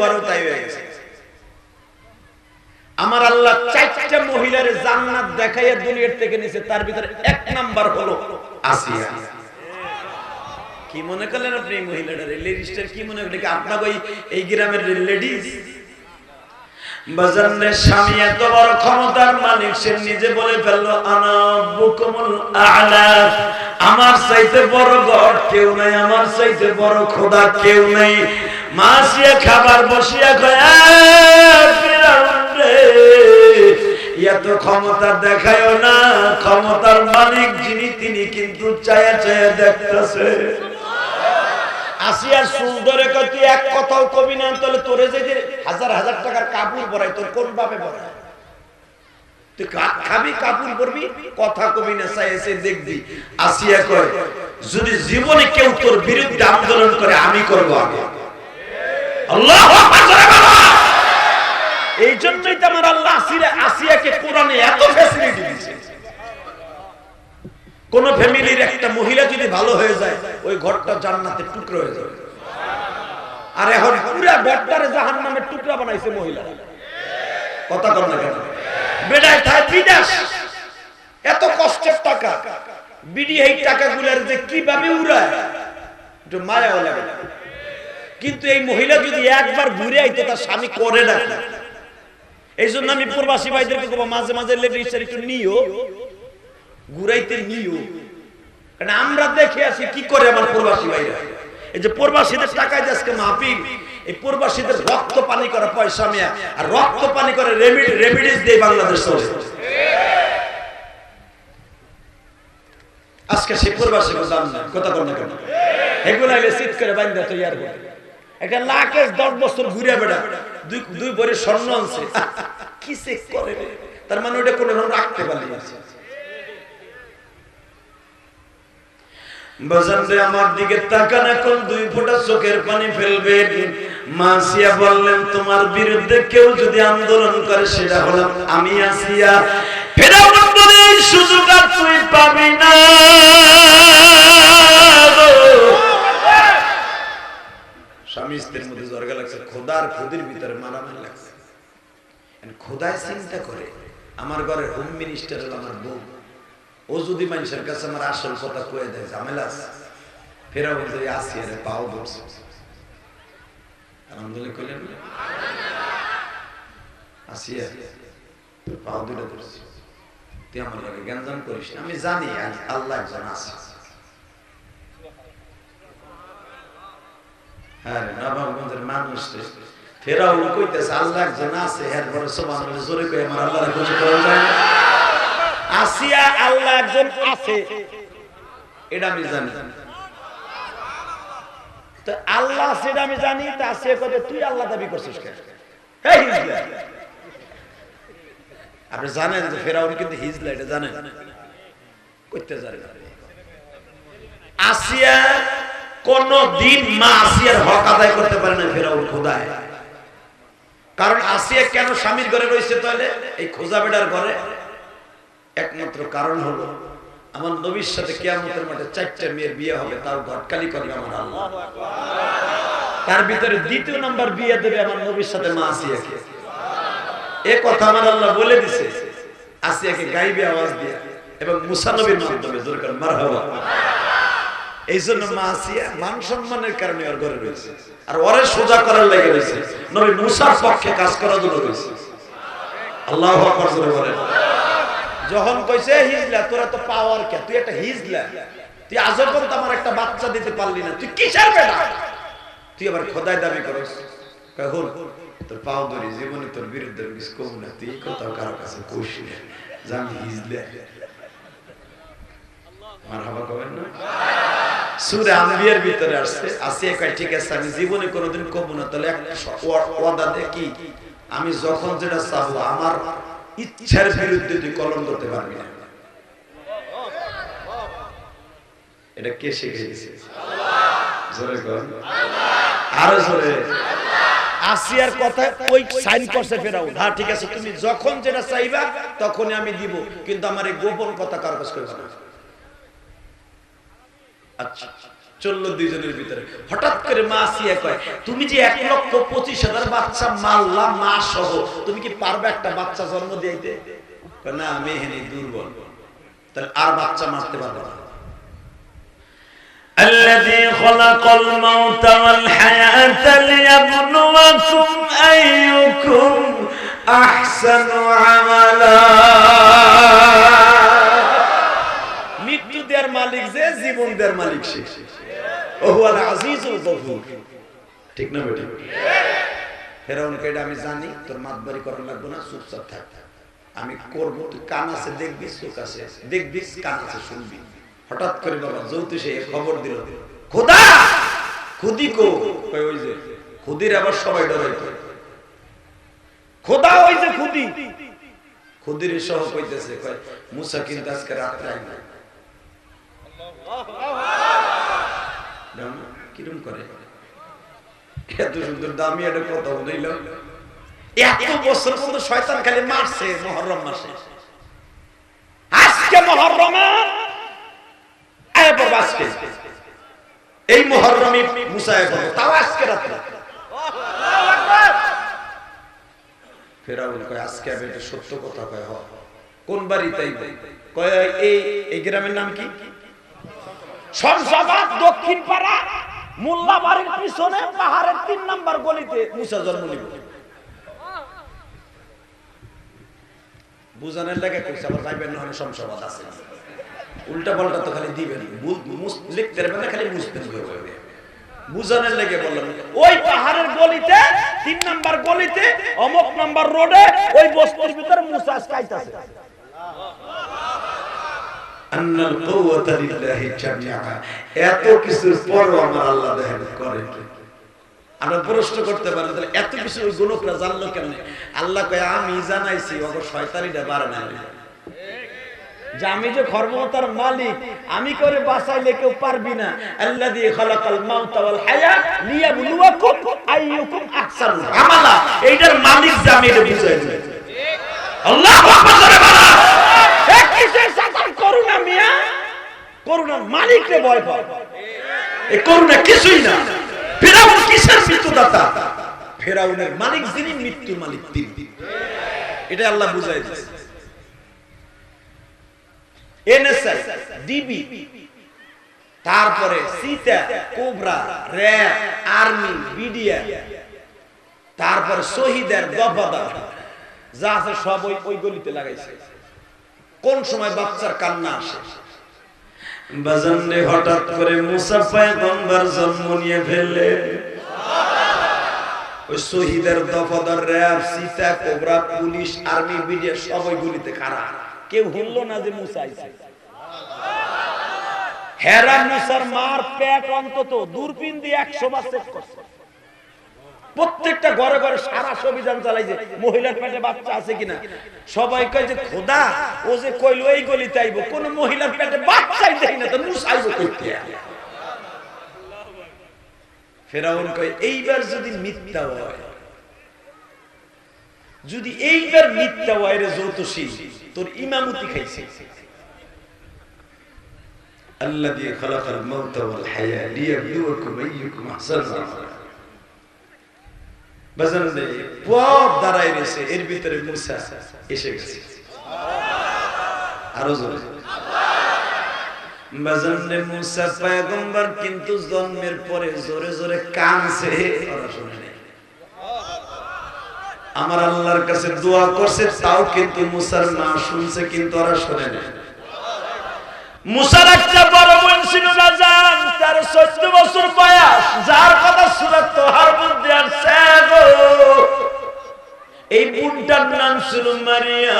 A: গর্ব তাই হয়ে গেছে। আমার আল্লাহ চারটা মহিলার জান্নাত দেখাইয়া দুনিয়ার থেকে নিছে, তার ভিতরে এক নাম্বার হলো আসিয়া। কি মনে করলেন আপনি এই মহিলাটার লেডিসটার? কি মনে করলেন আপনাকে এই গ্রামের লেডিস? বাজানের স্বামী এত বড় ক্ষমতার মালিক, সে নিজে বলে ফেললো আনা বুকুমুল আ'লা, আমার চাইতে বড় গড কেউ নাই, আমার চাইতে বড় খোদা কেউ নাই। মাসিয়া খাবার বসিয়া কয়, ফিরাউন রে এত ক্ষমতা দেখায়ও না, ক্ষমতার মালিক যিনি তিনি কিন্তু চায়া চায়া দেখতেছে। আসিয়ার চুল ধরে কয়, তুই এক কথাও কবি না, তাহলে তোরে যে হাজার হাজার টাকার কাপড় পরাই তোর কোন ভাবে পরায়? তুই খাবি কাপড় পরবি, কথা কবি না, চাই এসে দেখবি। আসিয়া কয়, যদি জীবনে কেউ তোর বিরুদ্ধে আন্দোলন করে আমি করবো আগে। আল্লাহু আকবার। এই জন্যই তো আমার আল্লাহ আসিয়াকে কোরআনে এত ফ্যাসিলিটি দিয়েছে। কোন ফ্যামিলির একটা মহিলা যদি ভালো হয়ে যায়, ওই ঘরটা জান্নাতের টুকরো হয়ে যাবে। আর এখন পুরা ঘরটারে জাহান্নামের টুকরা বানাইছে মহিলা। কথা কর না কেন? বেড়ায় থাই বিদেশ, এত কষ্টের টাকা, বিডি এই টাকাগুলোর যে কিভাবে উড়ায়, একটু মায়াও লাগে। কিন্তু এই মহিলা যদি একবার ঘুরে আইতো, তার স্বামী করে না। এই জন্য আমি প্রবাসী ভাইদেরকে বলবো, মাঝে মাঝে লেডিস একটু নিও, ঘুরাইতে নিও। কারণ আমরা দেখে আসি কি করে আমার প্রবাসী ভাইরা। এই যে প্রবাসীদের টাকায় আজকে মাহফিল, এই প্রবাসীদের রক্ত পানি করা পয়সা মেয়া, আর রক্ত পানি করে রেমিডিস দিয়ে বাংলাদেশ চলে। আজকে সেই প্রবাসী দাম নাই, কথা বল না কেন? এগুলো আইলে শীত করে বান্ধা তৈরি করে একটা লাখে 10 বছর ঘুরে বেড়া, দুই ভরি স্বর্ণ আনছে, কি চেক করে? তার মানে ওটা কোনো রাখতে পারলি আছে। বাজারে আমার দিকে তাকান, এখন 2 ফোঁটা চোখের পানি ফেলবেন। মাসিয়া বললেন, তোমার বিরুদ্ধে কেউ যদি আন্দোলন করে সেটা হলাম আমি আসিয়া। ফেরাউন বলে, এই সুযোগ আর তুই পাবি না। স্বামী স্ত্রীর মধ্যে জরগা লাগছে, খোদার খুদির ভিতরে মারামারি লাগছে। খোদায় চিন্তা করে, আমার ঘরে হোম মিনিস্টার হল আমার বউ, ও যদি মানুষের কাছে আমার আসল কথা কয়ে দেয় ঝামেলা আছে। ফেরাউন যে আসিয়ারে পাও ধরছে। আলহামদুলিল্লাহ কইলেন না? আসিয়া তোর পাও দুটো ধরছি, তুই আমার লাগে জ্ঞানজান করিস না, আমি জানি আল্লাহ একজন আছে। হ্যাঁ নবাবগঞ্জের মানুষ ফেরাউন কইতেছে আল্লাহ একজন আছে, এরপরে সুবহানাল্লাহ জোরে কই আমার আল্লাহর খুশি করা যায় না। আসিয়া আল্লাহ একজন আছে এটা আমি জানি, তো আল্লাহ সেটা আমি জানি, তা আসিয়া কইতে তুই আল্লাহ দাবি করছিস কেন? এই হিজলা, আপনি জানেন যে ফেরাউন কিন্তু হিজলা, এটা জানেন? কইতে জানে আসিয়া কোন দিন মা আসিয়ার হক আদায় করতে পারে না ফেরাউন খোদায়। কারণ আসিয়া কেন স্বামীর ঘরে রয়েছে তাহলে এই খোঁজা বেটার ঘরে? একমাত্র কারণ হলো আমার নবীর সাথে কিয়ামতের মাঠে 4টা মেয়ের বিয়ে হবে, তার ঘটকালি করবে আমার আল্লাহ। তার ভিতরে দ্বিতীয় নাম্বার বিয়ে দেবে আমার নবীর সাথে মা আসিয়াকে। এই কথা আমার আল্লাহ বলে দিয়েছে আসিয়াকে গাইবে আওয়াজ দিয়ে এবং মুসা নবীর মাধ্যমে। জোরে করে মারহাবা। এই জন্য মা আসিয়া মান সম্মানের কারণে ওর ঘরে রয়েছে, আর ওরে সোজা করার লাগে রয়েছে, নবী মুসার পক্ষে কাজ করার জন্য রয়েছে। আল্লাহু আকবার জোরে বলেন। যখন কইছে হিজলা, তোরা তো পাওয়ার কে, তুই একটা হিজলা, তুই আজও পর্যন্ত আমার একটা বাচ্চা দিতে পারলি না, তুই কিসের বেটা? তুই আবার খোদাই দাবি করিস। কখন তোর পাও ধরি জীবনে তোর বিরুদ্ধে কিছু কম না, তুই কোথাও কারো কাছে কইস না যে আমি হিজলা। মারহাবা করেন না? সূরা আম্বিয়ার ভিতরে আসছে, আসিয়া কয় ঠিক আছে আমি জীবনে কোনোদিন কব না, তাহলে একটা ওয়াদা দে কি, আমি যখন যেটা চাবো আমার ইচ্ছার বিরুদ্ধে তুই কলম ধরতে পারবি না। এটা কে শিখিয়েছে? জোরে কর, আরো জোরে। আসিয়ার কথা ওই সাইন করছে ফেরাউন, হ্যাঁ ঠিক আছে তুমি যখন যেটা চাইবা তখনই আমি দিব, কিন্তু আমার এই গোপন কথা কার কাছে কইবা না। আচ্ছা চললো দুইজনের ভিতরে। হঠাৎ করে মা আসিয়া কয় তুমি যে 1,25,000 বাচ্চা মারলা মা সহ, তুমি কি পারবে একটা বাচ্চা জন্ম দিতে? না আমি হেনি দুর্বল, তাহলে আর বাচ্চা মারতে পারবে না। الذي خلق الموت والحياة ليبلوكم أيكم أحسن عملا। মৃত্যু দেওয়ার মালিক যে, জীবন দেওয়ার মালিক সে। ওহুয়াল আজিজুল গফুর। ঠিক না বেটা? ফেরাউন কইলো আমি জানি তোর মাতবাড়ি করা লাগবে না, চুপচাপ থাক, আমি করব, তুই কান আছে দেখবি, চোখ আছে দেখবি, কান আছে শুনবি। হঠাৎ করে বাবা জ্যোতিষে খবর দিল খোদা, খুদি কো? কই ওই যে খুদির, আবার সবাই ডরাইতো। খোদা ওই যে খুদি, খুদির সহ কইতেছে কয় মুসা কিন্তু আজকে রাতে আইবে। কিরম করে এত সুন্দর দামি একটা কথা বলিল। এত বছর পর্যন্ত শয়তান খালি মারছে মুহররম মাসে, আজকে মুহররমে আজকে এই মুহররমে মুসা আইবে, তাও আজকে রাতে। ফেরাউন কয় আজকে আমি এটা সত্য কথা কয়। হ কোন বাড়ি? তাই কয় এই গ্রামের নাম কি? শমশাবাদ দক্ষিণ পাড়া মোল্লা বাড়ির পিছনে পাহাড়ের 3 নাম্বার গলিতে মুসা জন্ম নিব। বুঝানোর লাগে কইছে আবার যাইবেন না, শমশাবাদ আছে উল্টা পাল্টা তো খালি দিবেন, লিখতে পারবেন না, খালি মুছবেন। বুঝানোর লাগে বললাম ওই পাহাড়ের গলিতে 3 নাম্বার গলিতে অমুক নাম্বার রোডে ওই বস্তির ভিতরে মুসা আইতাছে। আন্নাল কুওয়াতা লিল্লাহি জামিআ। এত কিছুর পরও আমার আল্লাহ দেখেন করে কি? আমরা প্রশ্ন করতে পারেন তাহলে এত কিছু ওই গুণকরা জানলো কেমনে? আল্লাহ কয় আমি জানাইছি, ওগো শয়তানিটা বাড়ে না, যে আমি যে ক্ষমতার মালিক, আমি করে বাঁচাইলে কেউ পারবি না। আল্লাযী খালাকাল মাউতা ওয়াল হায়াত লিয়াবলুয়াকুম আইয়ুকুম আহসানু আমালা। এইটার মালিক যে আমি এটা বুঝাই দিই। আল্লাহু আকবার বলা। এক কিসের সাথে করুণা মিয়া? করুণার মালিককে ভয় পায়। এই করুণা কিছুই না। ফেরাউন কিসের মৃত্যুদাতা? ফেরাউনের মালিক যিনি, মৃত্যুর মালিক তিনি। এটা আল্লাহ বুঝাই দিয়েছে। এনএসআই, ডিবি, তারপরে সিটা, কোবরা, র্যাব, আর্মি, বিডিআর, তারপরে শহীদের দফাদার,
B: যা আছে সব ওই গলিতে লাগাইছে। কোন সময় বাচ্চার কান্না আসে।
A: বাজানে হঠাৎ করে মুসা পয়গম্বর জন্ম নিয়ে ফেললেন।
B: ওই শহীদের দফাদার, র‍্যাব, সিতা, কোবরা, পুলিশ, আর্মি, বিডিআর সবাই গুলিতে কারা। কেউ বলল না যে মুসা আইছে। হেরা মুসার মার পেট অন্তত দূরবীন দিয়ে 100 বার চেক করছে। প্রত্যেকটা ঘরে ঘরে সারা অভিযান চালাইছে মহিলার পেটে বাচ্চা আছে কিনা। সবাই কয় যে খোদা, ও যে কইলো এই গলিতে আইব, কোন মহিলার পেটে বাচ্চাই দেই না, তো মুসা আইব কইতে। ফেরাউন কয় এইবার যদি মিথ্যা হয়, যদি এইবার মিথ্যা হয় রে জ্যোতিষী, তোর ইমামতি খাইছে।
A: আল্লাযী খালাকাল মাউতা ওয়াল হায়া লিয়াবলুয়াকুম আইয়ুকুম আহসানু আমালা। বাজানে পথ দাঁড়ায় রয়েছে, এর ভিতরে মুসা এসে গেছে। আরো জোরে বাজানে মুসা পয়গম্বর কিন্তু জন্মের পরে জোরে জোরে কাঁদছে, ওরা শুনে নাই। আমার আল্লাহর কাছে দোয়া করছে, তাও কিন্তু মুসার মা শুনছে, কিন্তু ওরা শুনে নাই।
B: মুসার একটা বড় বোন ছিল বাজান, তার 14 বছর বয়স, যার কথা সূরা তোহার মধ্যে আছে গো। এই বোনটার নাম ছিল মারিয়াম।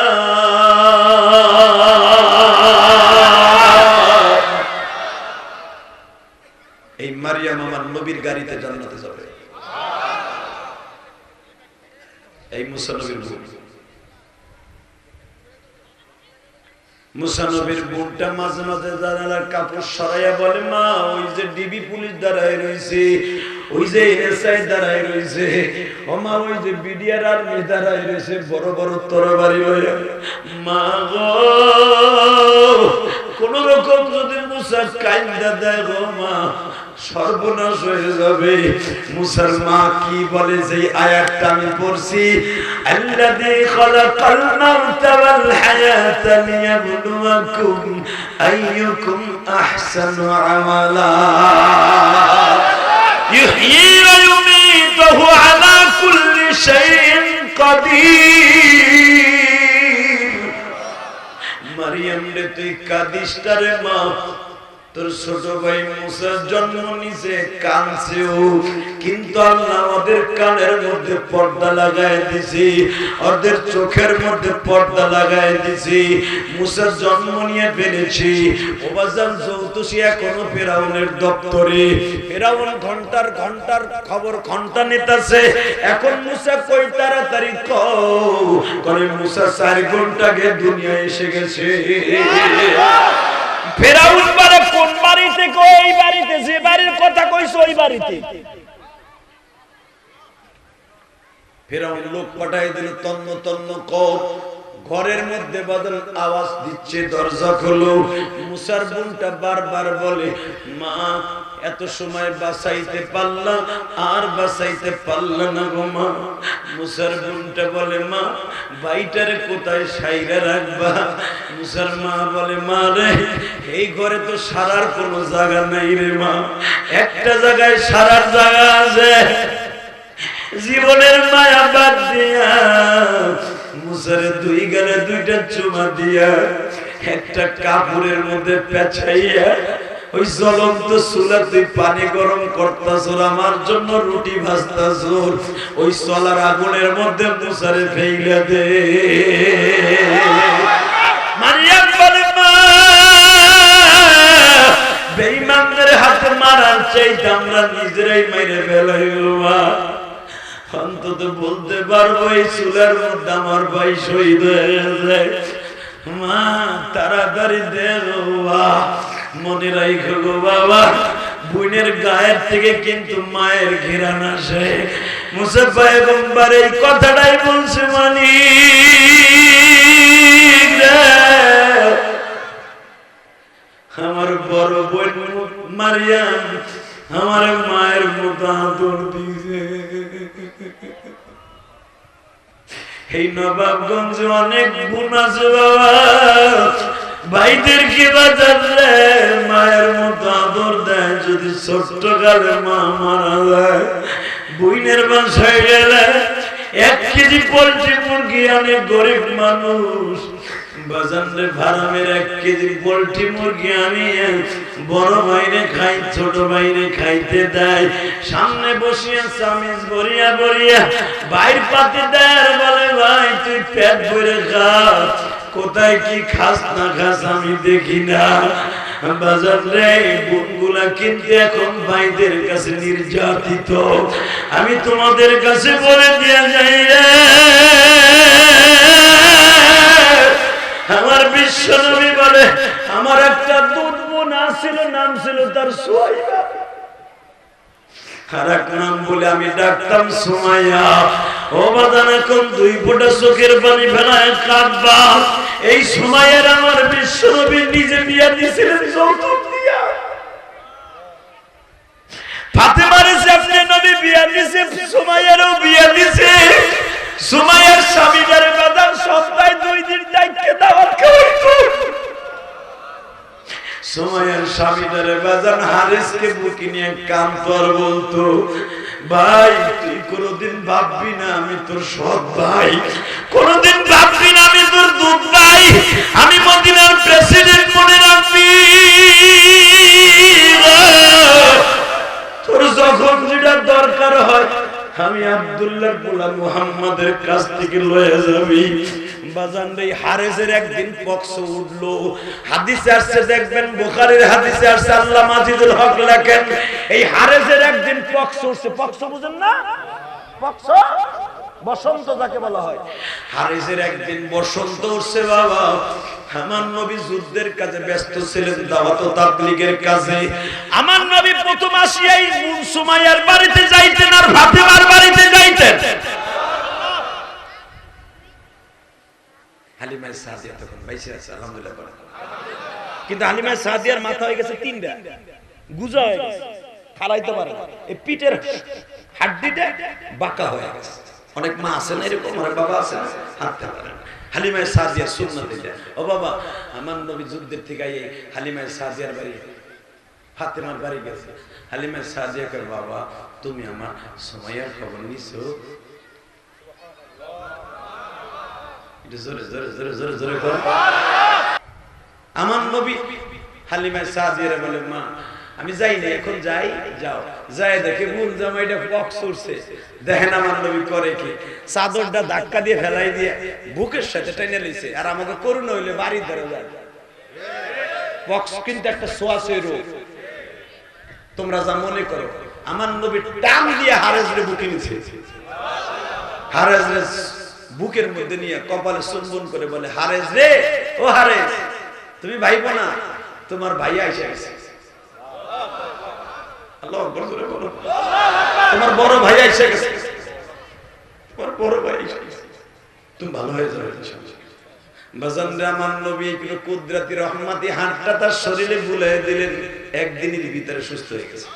A: এই মারিয়াম আমার নবীর গাড়িতে জান্নাতে যাবে। এই মুসা নবীর বোন। মুসা নবীর বোনটা মাঝে মাঝে জানালার কাপড় সরাইয়া বলে, মা ওই যে ডিবি পুলিশ দাঁড়ায় রয়েছে, ওই যে এসআই দাঁড়ায় রয়েছে, ও মা ওই যে বিডিআর আর্মি দাঁড়ায় রয়েছে বড় বড় তরবারি হয়ে। মা গো, কোন রকম যদি মুসা কাইন্দা দেয় গো মা, সর্বনাশ হয়ে যাবে। মুসার মা কি বলে, যে আয়াতটা আমি পড়ছি, আল্লাযী খালাকাল মাউতা ওয়াল হায়াতা লিয়াবলুয়াকুম আইয়ুকুম আহসানু আমালা ইউহয়ী ওয়া ইউমীতু আলা কুল্লি শাইইন কাদির। মারিয়াম রে তুই কাঁদিস না রে মা, তোর ছোট ভাই মুসা জন্ম নিছে, কাঁদছেও, কিন্তু আল্লাহ ওদের কানের মধ্যে পর্দা লাগায় দিছি, ওদের চোখের মধ্যে পর্দা লাগায় দিছি। মুসা জন্ম নিয়ে ফেলেছি। ওবাজান জ্যোতিষী এখনো ফেরাউনের দপ্তরে, ফেরাউন ঘন্টার ঘন্টার খবর ঘন্টা নিতেছে। এখন মুসা কই তাড়াতাড়ি করে, মুসা 4 ঘন্টা আগে দুনিয়া এসে গেছে।
B: ফেরাউন বলে কোন বাড়িতে? ওই বাড়িতে, যে বাড়ির কথা কইছো ওই বাড়িতে।
A: ফেরাউন লোক পাঠায় দিল, তন্ন তন্ন কর। ঘরের মধ্যে বাদল আওয়াজ দিচ্ছে, দরজা খোলো। মুসার বোনটা বারবার বলে, মা এত সময় বাঁচাইতে পারলাম, আর বাঁচাইতে পারলাম না গো মা। মুসার বোনটা বলে, মা বাইটারে কোথায় সাইরা রাখবা? মুসার মা বলে, মা রে, এই ঘরে তো সারার কোনো জায়গা নাই রে মা, একটা জায়গায় সারার জায়গা আছে। জীবনের মায়া বাদ দিয়া মুসারে 2 গালে 2টা চুমা দিয়া একটা কাপড়ের মধ্যে পেঁচাইয়া ওই জ্বলন্ত চুলা তুই পানি গরম করতাছ, আমার জন্য রুটি ভাজতাছ, ওই চলার আগুনের মধ্যে মুসারে ফেইলা দে। মারিয়াম বলে, মা বেঈমানদের হাতে মারার চাইতে আমরা নিজেরাই মেরে ফেলাইব। অন্তত বলতে পারবো এই চুলার মধ্যে আমার ভাই শহীদ হয়ে গেছে। মা তাড়াতাড়ি দে বাবা, মনে রাখো গো বাবা, বোনের গায়ের থেকে কিন্তু মায়ের ঘিরান আসে। মুসা পয়গম্বর এই কথাটাই বলছে, মানি আমার বড় বোন মারিয়াম আমার মায়ের মতো আদর দিছে। এই নবাবগঞ্জে অনেক বোন আছে বাবা, ভাইদেরকে বাঁচালে মায়ের মতো আদর দেয়। যদি ছোট্ট কালে মা মারা যায়, বোনের বাসায় গেলে 1 কেজি পোল্ট্রি মুরগি আনে গরিব মানুষ, বাজারে ফার্মের 1 কেজি পোল্ট্রি মুরগি আমি বড় ভাইরে খাই, ছোট ভাইরে খাইতে দেয়, সামনে বসিয়া চামিচ ভরিয়া ভরিয়া বাইর পাতে দেয়, বলে ভাই তুই পেট ভরে খা, কোথায় কি খাস না খাস আমি দেখি না। বাজারে বুনগুলা কিনতে এখন ভাইদের কাছে নির্যাতিত। আমি তোমাদের কাছে বলে দিয়ে যাই রে, আমার বিশ্ব নবী বলে আমার একটা দুধ বোন ছিল, নাম ছিল তার সুয়াইবা, আর এক নাম বলে আমি ডাকতাম সুমাইয়া। ও বাদান এখন 2 ফোঁটা চোখের পানি ফেলায় কাঁদবা। এই সুমাইয়ার আমার বিশ্ব নবী নিজে বিয়া দিয়েছিলেন যৌতুক দিয়া। ফাতেমার সাথে নবী বিয়া দিয়েছে, সুমাইয়ারও বিয়া দিয়েছে। সুমাইয়ার স্বামীদের বাদান সপ্তাহে 2 দিন যাইতে দাওয়াত খাওয়াইতো। সুমাইয়ার স্বামীদের বাজান হারেসকে বুকে নিয়ে কান্তর বলতো, ভাই তুই কোনদিন ভাববি না আমি তোর সৎ ভাই, কোনদিন ভাববি না আমি তোর দুধ ভাই, আমি মদিনার প্রেসিডেন্ট মনে রাখবি, তোর যখন যেটা দরকার হয় আমি আব্দুল্লাহর পোলা মুহাম্মাদের কাছ থেকে লয়ে যাবি। বাজান রে হারেসের একদিন পক্স উঠলো, হাদিসে আসছে দেখবেন, বুখারীর হাদিসে আসছে, আল্লাহ মাজিদুল হক লেখেন এই হারেসের একদিন পক্স উঠছে। পক্স বুঝেন না? পক্স বসন্ত যাকে বলা হয়। হারেসের একদিন বসন্ত উঠছে বাবা। আমার নবী যুদ্ধের কাজে ব্যস্ত ছিলেন, দাওয়াত ও তাবলীগের কাজে। আমার নবী প্রথম আসিয়াই সুমাইয়ার বাড়িতে যাইতেন আর ফাতেমার বাড়িতে যাইতেন। হালিমা সাদিয়া তখন বাইসে আছে, আলহামদুলিল্লাহ বলেন। কিন্তু হালিমা সাদিয়ার মাথা হয়ে গেছে 3টা, গুজা হয়ে গেছে, খাড়াইতে পারে না, এই পিঠের হাড্ডিটা বাঁকা হয়ে গেছে। অনেক মা আছে না এরকম, অনেক বাবা আছে না, হাঁটতে পারে না। হালিমা সাদিয়া সুন্নাত এটা। ও বাবা, আমার নবী যুদ্ধের থেকে এই হালিমা সাদিয়ার বাড়ি ফাতেমার বাড়ি গেছে। হালিমা সাদিয়া কর, বাবা তুমি আমার সুমাইয়ার খবর নিছো? আমার নবী হালিমা সাদিয়া বলে, মা আমি যাই না, এখন যাই, যাও। যাই দেখে বোন জামাইটা পক্স উঠছে, দেখেন আমার নবী করে কি, চাদরটা ধাক্কা দিয়ে ফেলাই দিয়ে বুকের সাথে টেনে লইছে। আর আমাকে করুণ হইলে বাড়ি ধরে যায়। পক্স কিন্তু একটা ছোঁয়াছুঁই রোগ, তোমরা যা মনে করো। আমার নবী টান দিয়ে হারেসরে বুকে নিছে, হারেসরে বুকের মধ্যে নিয়ে কপালে চুম্বন করে বলে, হারেস রে, ও হারেস তুমি ভাইবো না, তোমার ভাই আইসা গেছে। আল্লাহু আকবার বলে বলো, তোমার বড় ভাই আইসা গেছে, তোমার বড় ভাই আইসা গেছে, তুমি ভালো হয়ে যাবে ইনশাআল্লাহ। বাজান রে, আমার নবী একটু কুদরতি রহমতি হাতটা তার শরীরে বুলিয়ে দিলেন, একদিনের ভিতরে সুস্থ হয়ে গেছে।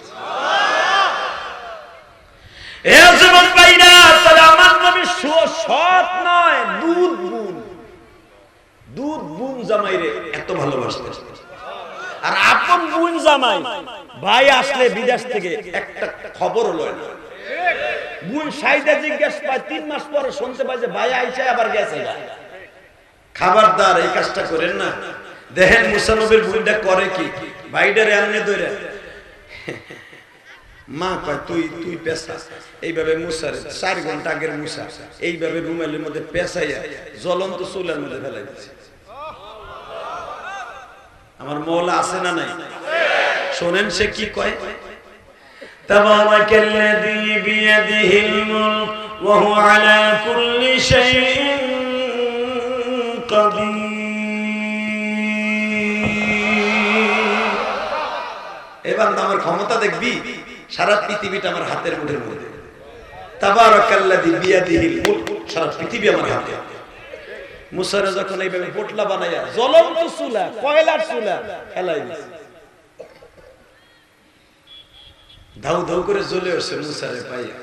A: এ যুবক ভাইরা, তাহলে আমার নবী সৎ নয়, দুধ বুন জামাইরে এত ভালোবাসতেন। আর আপন বুন জামাই ভাই আসলে বিদেশ থেকে একটা খবর লয় না। বুন সাইদা জিজ্ঞেস পায়, 3 মাস পরে শুনতে পায় যে ভাই আইসা আবার গেছে। খাবারদার এই কাজটা করেন না। দেখেন মুসা নবীর বুনটা করে কি, ভাইটারে এমনি ধরে মা কয় তুই পেশা, এইভাবে মুসার 4 ঘন্টা আগের মুসা এইভাবে রুমালের মধ্যে পেশাইয়া জ্বলন্ত চুলের মধ্যে ফেলাই দিচ্ছে। আমার মওলা আছে না নাই? শোনেন সে কি কয়, তাবারাকাল্লাযী বিয়াদিহিল মুলক ওয়া হুয়া আলা কুল্লি শাইইন কাদির। এবার আমার ক্ষমতা দেখবি, সারা পৃথিবীটা আমার হাতের মুঠের মধ্যে। তাবারাকাল্লাযী বিয়াদিহিল মুলক, সারা পৃথিবী আমার হাতে। মুসারে যখন এইভাবে পোটলা বানাইয়া জ্বলন্ত চুলা, কয়লার চুলা ফেলাই দিছে, ধাউ ধাউ করে জ্বলে উঠছে মুসারে পাইয়া।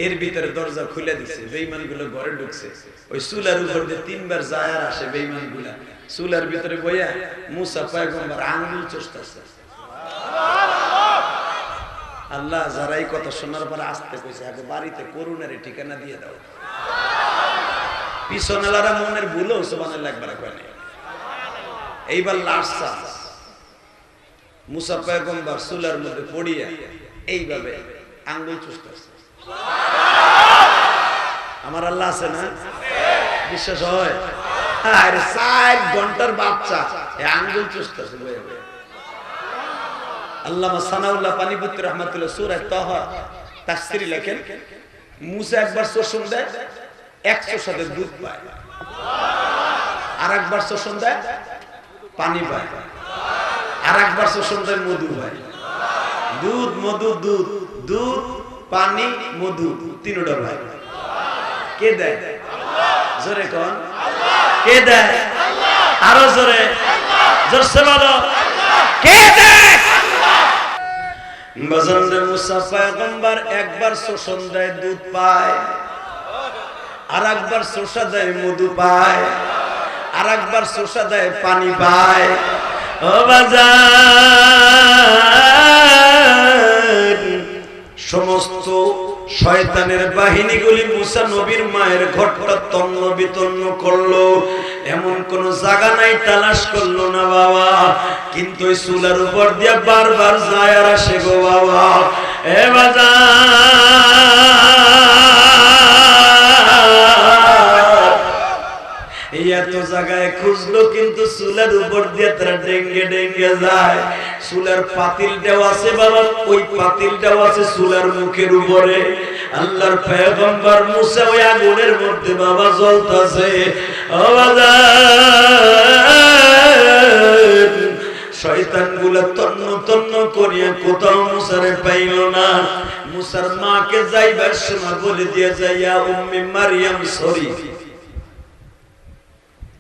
A: এর ভিতরে দরজা খুলে দিছে, বেঈমানগুলো ঘরে ঢুকছে। ওই চুলার উপর দিয়ে 3 বার যায় আর আসে বেঈমানগুলা। চুলার ভিতরে বইয়া মুসা পয়গম্বর আঙ্গুল চষতেছে।
B: আল্লাহ যারাই কথা শোনার পরে আসতে কইছে আগে বাড়িতে করুণের ঠিকানা দিয়ে দাও। পিছনেলারা মনের ভুলেও সুবহানাল্লাহ একবার কয় না। এইবার লাস্ট চান্স, মুসা পয়গম্বর চুলার মধ্যে পড়িয়া এইভাবে আঙ্গুল চুষতেছে। আমার আল্লাহ আছে না? বিশ্বাস হয়? আরে 4 ঘন্টার বাচ্চা এই আঙ্গুল চুষতেছে। আল্লামা সানাউল্লাহ পানিপুত্র রহমাতুল্লাহ সূরা তাহা তাফসীরে লেখেন, মুসা একবার শোষণ দেয় 100 সাথে দুধ পায়, আর একবার শোষণ দেয় পানি পায়, আর একবার শোষণ দেয় মধু পায়। দুধ মধু, দুধ দুধ পানি মধু, তিনটা ভাই। কে দেয়? জোরে কোন কে দেয়? আরো জোরে, জোরসে বলো কে দেয়? বাজারে মুসা পয়গম্বর একবার শোষণ দেয় দুধ পায়, আর একবার শোষা দেয় মধু পায়, আর একবার শোষা দেয় পানি পায়। ও বাজার, সমস্ত শয়তানের বাহিনীগুলি মুসা নবীর মায়ের ঘরটা তন্ন বিতন্ন করলো, এমন কোন জায়গা নাই তালাশ করলো না বাবা, কিন্তু ওই চুলার উপর দিয়ে বারবার যায় আর আসে গো বাবা। এ বাজার, এই এত জায়গায় খুঁজলো কিন্তু চুলার উপর দিয়ে তারা ডেঙ্গে ডেঙ্গে যায়। চুলার পাতিলটাও আছে বাবা, ওই পাতিলটাও আছে চুলার মুখের উপরে। আল্লাহর পয়গম্বর মুসা ওই আগুনের মধ্যে বাবা জ্বলতাছে। ও বাজার, শয়তানগুলা তন্ন তন্ন করিয়া কোথাও মুসারে পাইল না। মুসার মাকে যাইবার সময় বলে দিয়ে যাইয়া উম্মে মারিয়াম সরি।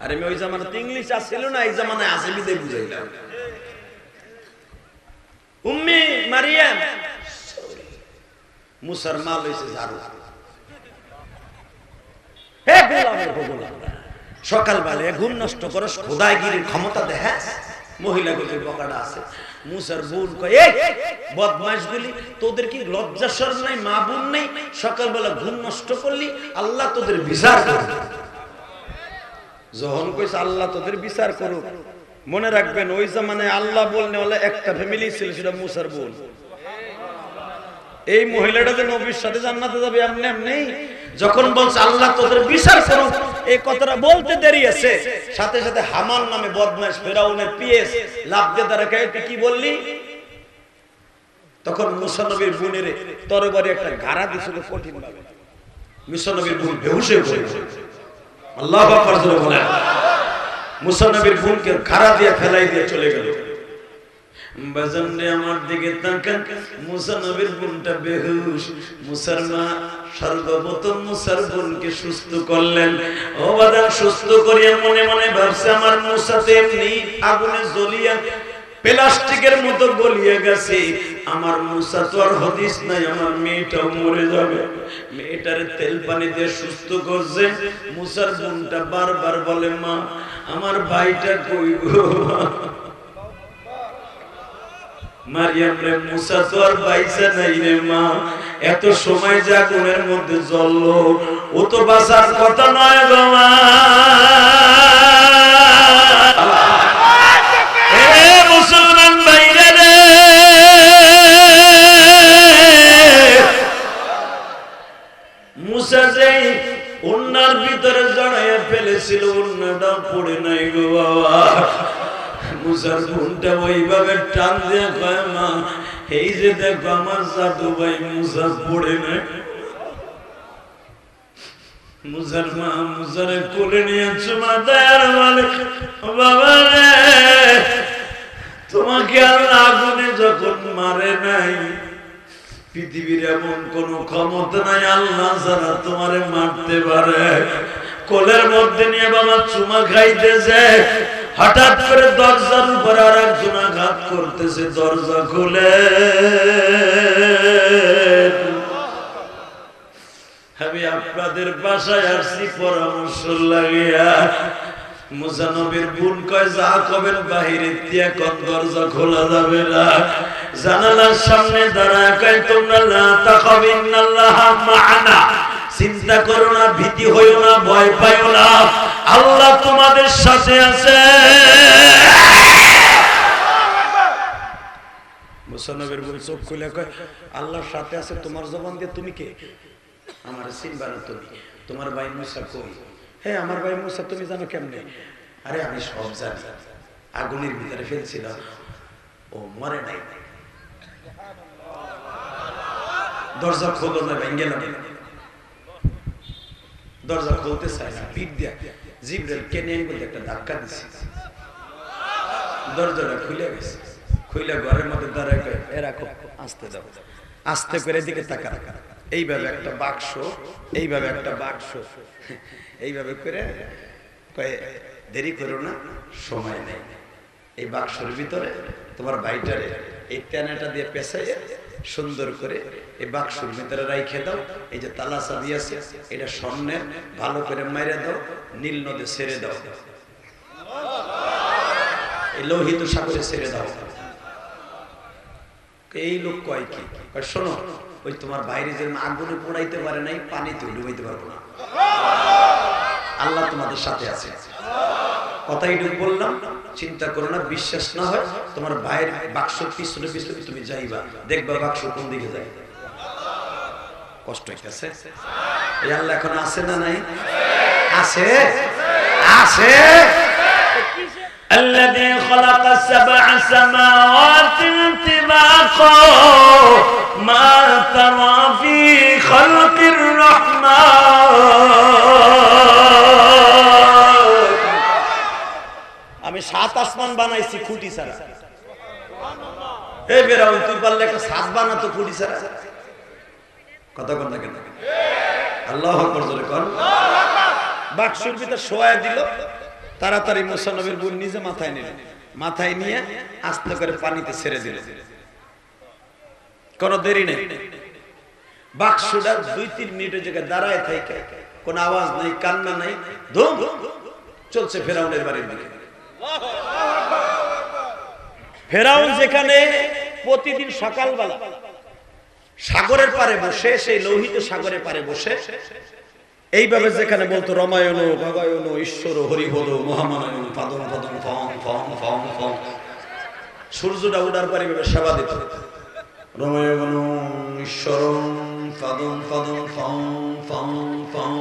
B: আরে আমি ওই জামানাতে ইংলিশ আসছিল না, এই জামানায় আছে বিদে বুঝাইলাম। উম্মে মারিয়াম মুসার মা লইছে ঝাড়ু। হে গোলামের গোলাম, সকালবেলা ঘুম নষ্ট করস, খোদাইগিরির ক্ষমতা দেখাস। মহিলা গুলির বকাটা আছে। মুসার বোন কয়, এই বদমাইশগুলি, তোদের কি লজ্জা শরম নাই, মা বোন নেই? সকালবেলা ঘুম নষ্ট করলি, আল্লাহ তোদের বিচার করবে। যখন কইছে আল্লাহ তোদের বিচার করুক, মনে রাখবেন ওই জামানায় আল্লাহ বলনে হলে একটা ফ্যামিলি ছিল, সেটা মুসার বোন। এই মহিলাটা যে নবীর সাথে জান্নাতে যাবে এমনি এমনি, যখন বলছে আল্লাহ তোদের বিচার করুক, এই কথাটা বলতে দেরি আছে, সাথে সাথে হামান নামে বদমাইশ ফেরাউনের পিএস লাভ দিয়ে তারা কে কি বললি? তখন মুসা নবীর বোনের তরবারি একটা ঘাড়া দিছিল কঠিন ভাবে। মুসা নবীর বোন বেহুশ হয়ে পড়ে। আল্লাহু আকবার জোরে বলেন। মুসা নবীর বোনকে ঘাড়া দিয়ে ফেলাই দিয়ে চলে গেল। বাজানরে আমার দিকে তাকান, মুসা নবীর বোনটা বেহুশ। মুসার মা সর্বপ্রথম মুসার বোনকে সুস্থ করলেন। ও বাজান, সুস্থ করিয়া মনে মনে ভাবছে আমার মুসা তো এমনি আগুনে জ্বলিয়া প্লাস্টিকের মতো গলিয়ে গেছে, আমার মুসা তো আর হদিস নাই, আমার মেয়েটাও মরে যাবে। মেয়েটারে তেল পানি দিয়ে সুস্থ করছে। মুসার বোনটা বারবার বলে, মা আমার ভাইটা কই গো? মারিয়াম রে, মুসা তো আর বাইসা নাই রে মা, এত সময় যে আগুনের মধ্যে জ্বললো, ও তো বাঁচার কথা নয় গো মা। মুসলমান ভাইরা রে, মুসা যেই ওন্নার ভিতরে জড়াইয়া ফেলেছিল, ওন্নাটা পড়ে নাই গো বাবা। মুসার বোনটা ওইভাবে টান দিয়ে কয়, মা এই যে দেখো আমার জাদু ভাই মুসা পড়ে নাই। মুসার মা মুসারে কোলে নিয়ে চুমা দেয়ার বলে, বাবা রে, তোমাকে আল্লাহ আগুনে যখন মারে নাই, পৃথিবীর এমন কোন ক্ষমতা নাই আল্লাহ ছাড়া তোমারে মারতে পারে। কোলের মধ্যে নিয়ে বাবা চুমা খাইতেছে, হঠাৎ করে দরজার উপরে আর একজন আঘাত করতেছে, দরজা খুলে। আমি আপনাদের বাসায় আসছি পরামর্শ লাগিয়া,
A: মুসা নবীর বোন কয় যা কবেন বাহিরে দিয়া কোন দরজা খোলা যাবে না। জানালার সামনে দাঁড়ায় কয় তোমরা লা তাখাবিনাল্লাহ মা'ানা, চিন্তা করো না, ভীতি হইও না, ভয় পাইও না, আল্লাহ তোমাদের সাথে আছে। মুসা নবীর বোন চোখ খুলে কয় আল্লাহর সাথে আছে তোমার জবান দিয়ে তুমি কে? আমার চিনবা না তুমি, তোমার ভাই মুসা কই? হ্যাঁ আমার ভাই মুসা, তুমি জানো কেমনে? আরে আমি সব জানি, আগুনের ভিতরে ফেলছিলাম, ও মরে নাই। দরজা খোলো না, ভেঙে না। দরজা খুলতে চাই না, পিঠ দিয়া জিবরাইল কেনে বলে একটা ধাক্কা দিছে, দরজাটা খুলে গেছে। খুলে ঘরের মধ্যে দাঁড়ায় কয় এ রাখো, আস্তে দাও, আস্তে করে দিকে তাকা। এইভাবে একটা বাক্স, এইভাবে একটা বাক্স, এইভাবে করে কয় দেরি করো না, সময় নেই। এই বাক্সের ভিতরে তোমার ভাইটারে এই টেনাটা দিয়ে পেঁচাইয়ে সুন্দর করে এই বাক্সের ভিতরে রাইখে দাও। এই যে তালা চাবি আছে এটা স্বর্ণের, ভালো করে মাইরে দাও, নীল নদে ছেড়ে দাও, এই লোহিত সাগরে ছেড়ে দাও। এই লোক কয় কি? শোনো, ওই তোমার বাইরে যে আগুনে পোড়াইতে পারে নাই, পানিতে ডুবাইতে পারবো না, আল্লাহ তোমাদের সাথে আছে। কথা এইটুকু বললাম, চিন্তা করো না, বিশ্বাস না হয় তোমার ভাইয়ের বাক্স পিছনে পিছনে তুমি যাইবা, দেখবা বাক্স কোন দিকে যায়। কষ্ট হইতেছে, এই আল্লাহ এখন আছে না নাই? আছে, আছে। الذي خلق 7 سماوات طباقا ما ترى في خلق الرحمن। আমি 7 আসমান বানাইছি খুঁটি ছাড়া। এই বেরাউন তুই পারলে একটা 7 বানাতো খুঁটি ছাড়া? কথা কোন না কেন? আল্লাহু আকবার জোরে কোন। বাক্সের ভিতর শোয়া দিল, তাড়াতাড়ি মুসা নবীর বোন নিজে মাথায় নিল, মাথায় নিয়ে আস্তে করে পানিতে ছেড়ে দিল। কোন দেরি নেই, বাক্সটা 2-3 মিনিটের জায়গায় দাঁড়ায় থাকে, কোন আওয়াজ নাই, কান্না নাই, ধুম চলছে ফেরাউনের বাড়ির দিকে। ফেরাউন যেখানে প্রতিদিন সকালবেলা সাগরের পারে বসে, সেই লোহিত সাগরের পারে বসে এইভাবে যেখানে বলতো রমায়ণ ভগায়ন ঈশ্বর হরিপদ মহামানয়ন পাদম পদম ফম ফম ফম ফম, সূর্যটা উঠার পরে এইভাবে সেবা দিত, রমায়ণ ঈশ্বর পাদম পদম ফম ফম ফম।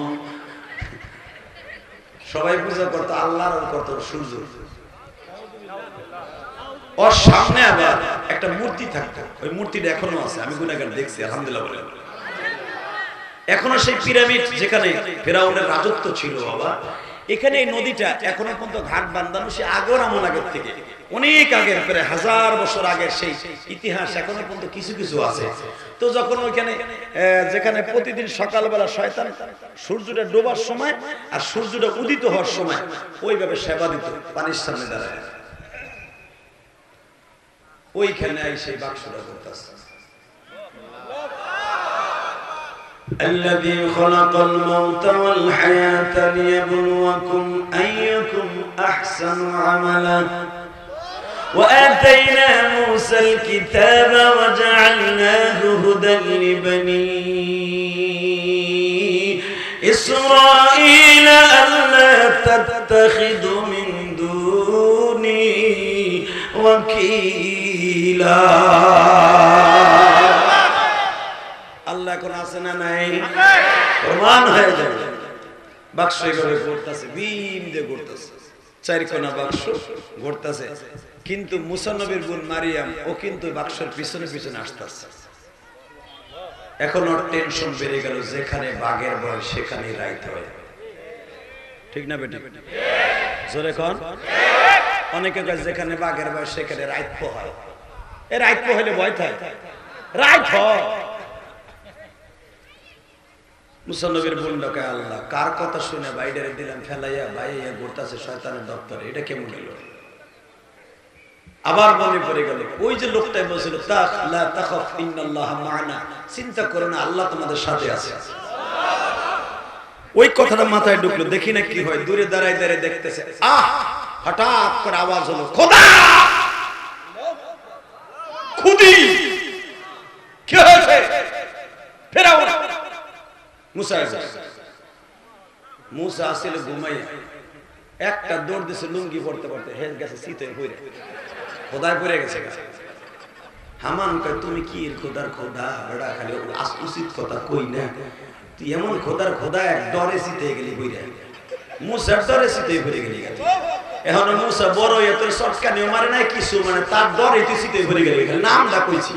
A: সবাই পূজা করতো আল্লাহর, আর করতো সূর্য। ওর সামনে আবার একটা মূর্তি থাকতো, ওই মূর্তিটা এখনো আছে, আমি গুনাহগার দেখছি আলহামদুলিল্লাহ বলে। এখনো সেই পিরামিড যেখানে ফেরাউনের রাজত্ব ছিল বাবা, এখানে এই নদীটা এখনো পর্যন্ত ঘাট বান্ধানো, সে আগের আমল আগের থেকে, অনেক আগের, প্রায় 1000 বছর আগের সেই ইতিহাস এখনো পর্যন্ত কিছু কিছু আছে। তো যখন ওইখানে যেখানে প্রতিদিন সকালবেলা শয়তান সূর্যটা ডোবার সময় আর সূর্যটা উদিত হওয়ার সময় ওইভাবে সেবা দিত পানির সামনে দাঁড়ায়, ওইখানে সেই বাক্সটা করতেছে। الذي خلق الموت والحياة ليبلوكم أيكم أحسن عملا وآتينا موسى الكتاب وجعلناه هدى لبني إسرائيل ألا تتخذوا من دوني وكيلا। আল্লাহ এখন আছে না নাই? প্রমাণ হয়ে যাবে। বাক্স এইভাবে ঘুরতেছে, বিম দিয়ে ঘুরতেছে, 4 কোনা বাক্স ঘুরতেছে, কিন্তু মুসা নবীর বোন মারিয়াম ও কিন্তু বাক্সের পিছনে পিছনে আসতেছে। এখন ওর টেনশন বেড়ে গেল, যেখানে বাঘের ভয় সেখানে রাইত হয়, ঠিক না বেটি? জোরে কোন। অনেকে কয় যেখানে বাঘের ভয় সেখানে রাইত হয়, এ রাইত হলে ভয় থাকে, রাইত হয়। মুসা নবীর বোন ডাকে আল্লাহ, কার কথা শুনে বাইরে দিলাম ফেলাইয়া বাইয়া ঘুরতেছে শয়তানের দপ্তরে, এটা কেমন গেল? আবার মনে পড়ে গেল ওই যে লোকটাই বলছিল তাখ লা তাখাফ ইন্নাল্লাহা মা'ানা, চিন্তা করো না আল্লাহ তোমাদের সাথে আছে।
B: ওই কথাটা মাথায় ঢুকলো, দেখি না কি হয়। দূরে দাঁড়ায় দাঁড়ায় দেখতেছে, হঠাৎ করে আওয়াজ হলো, খোদা খুদি, কি হয়েছে? ফেরাউন মুসা আসলে ঘুমাই, একটা দৌড় দিছে, লুঙ্গি পড়তে পড়তে হেল গেছে, শীতে পড়ে খোদায় পড়ে গেছে। হামান কয়, তুমি কি খোদার খোদা? বেড়া খালি উচিত কথা কই না, তুই এমন খোদার খোদা, এক ডরে শীতে গেলি বইরে, মুসার ডরে শীতে পড়ে গেলি। এখন মুসা বড় তোর শটকানিও মারে নাই কিছু, মানে তার ডরে তুই শীতে পড়ে গেলি, নামটা কইছি।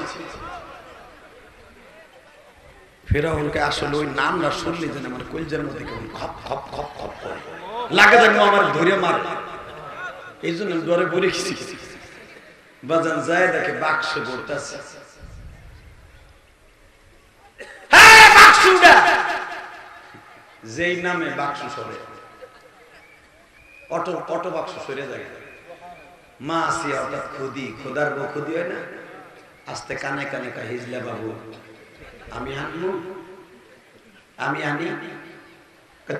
B: ফেরাউনকে আসলে ওই নামটা শুনলে যেন আমার কলজার মধ্যে কেমন খপ খপ খপ খপ করে লাগে, যেন আমার ধরে মারে। এই জন্য ডরে পড়ে গেছি। বাজান যায় দেখে বাক্স পড়তেছে, যেই নামে বাক্স সরে, অটো বাক্স সরে যায়। মা আসিয়া অর্থাৎ খুদি, খোদার বউ খুদি হয় না, আস্তে কানে কানে কা, হিজলা বাবু আমি আনবো, আমি আনি।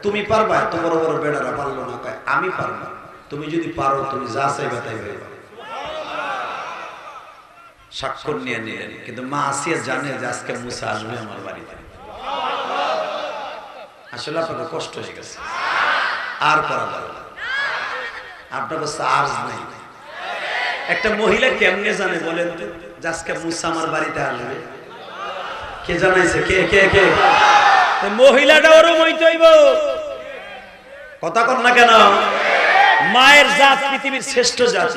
B: তুমি পারবা? এত বড় বড় বেড়ারা পারলো না। কয় আমি পারবো, তুমি যদি পারো তুমি যা চাইবা তাই হইবা। স্বাক্ষর নিয়ে নিলেন, কিন্তু মা আসিয়া জানে যে আজকে মুসা আসবে আমার বাড়িতে। আসলে আপনাকে কষ্ট হয়ে গেছে, আর করা যাবে না, আপনার কাছে আর্জ নাই। একটা মহিলা কেমনে জানে বলেন তো যে আজকে মুসা আমার বাড়িতে আসবে? কে জানাইছে? কে কে কে? মহিলাটা ওরম হইতে হইব। কথা কর না কেন? মায়ের জাত পৃথিবীর শ্রেষ্ঠ জাত।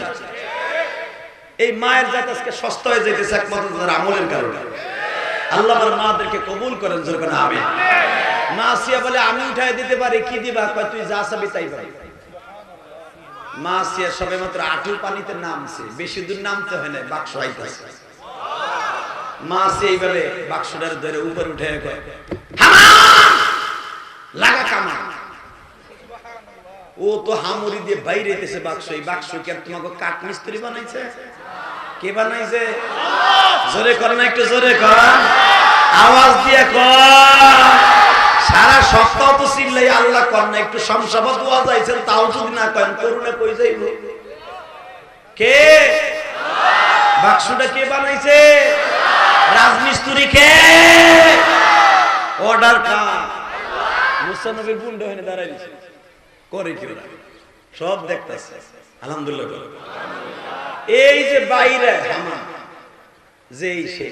B: এই মায়ের জাত আজকে সস্তা হয়ে যাইতেছে একমাত্র তার আমলের কারণে। আল্লাহ আমার মাদেরকে কবুল করেন, জোরে আমিন। মা আসিয়া বলে আমি উঠাই দিতে পারি, কি দিবা? কয় তুই যা চাবি তাই পাই। মা আসিয়া সবে মাত্র আঁটু পানিতে নামছে, বেশি দূর নামতে হয় না, বাক্স আইতেছে। মা আসিয়া এইভাবে বাক্সটার ধরে উপরে উঠে কয়, লাগা কামা। ও তো হামুরি দিয়ে বাইরে যেতেছে বাক্স। এই বাক্স কি আর তোমাকে কাঠ মিস্ত্রি বানাইছে? কে বানাইছে? জোরে কর না, একটু জোরে কর, আওয়াজ দিয়ে কর। সারা সপ্তাহ তো চিল্লাই আল্লাহ কর না, একটু শমশাবাদ দোয়া যাইছেন, তাও যদি না করেন করুণা কই যাইব? কে? বাক্সটা কে বানাইছে? রাজমিস্ত্রি কে? অর্ডার কার? মুসা নবীর গুন্ডা হয়ে দাঁড়াইছে, করে কি ওরা সব দেখতেছে। আলহামদুলিল্লাহ। এই যে বাইরে হামান, যেই সে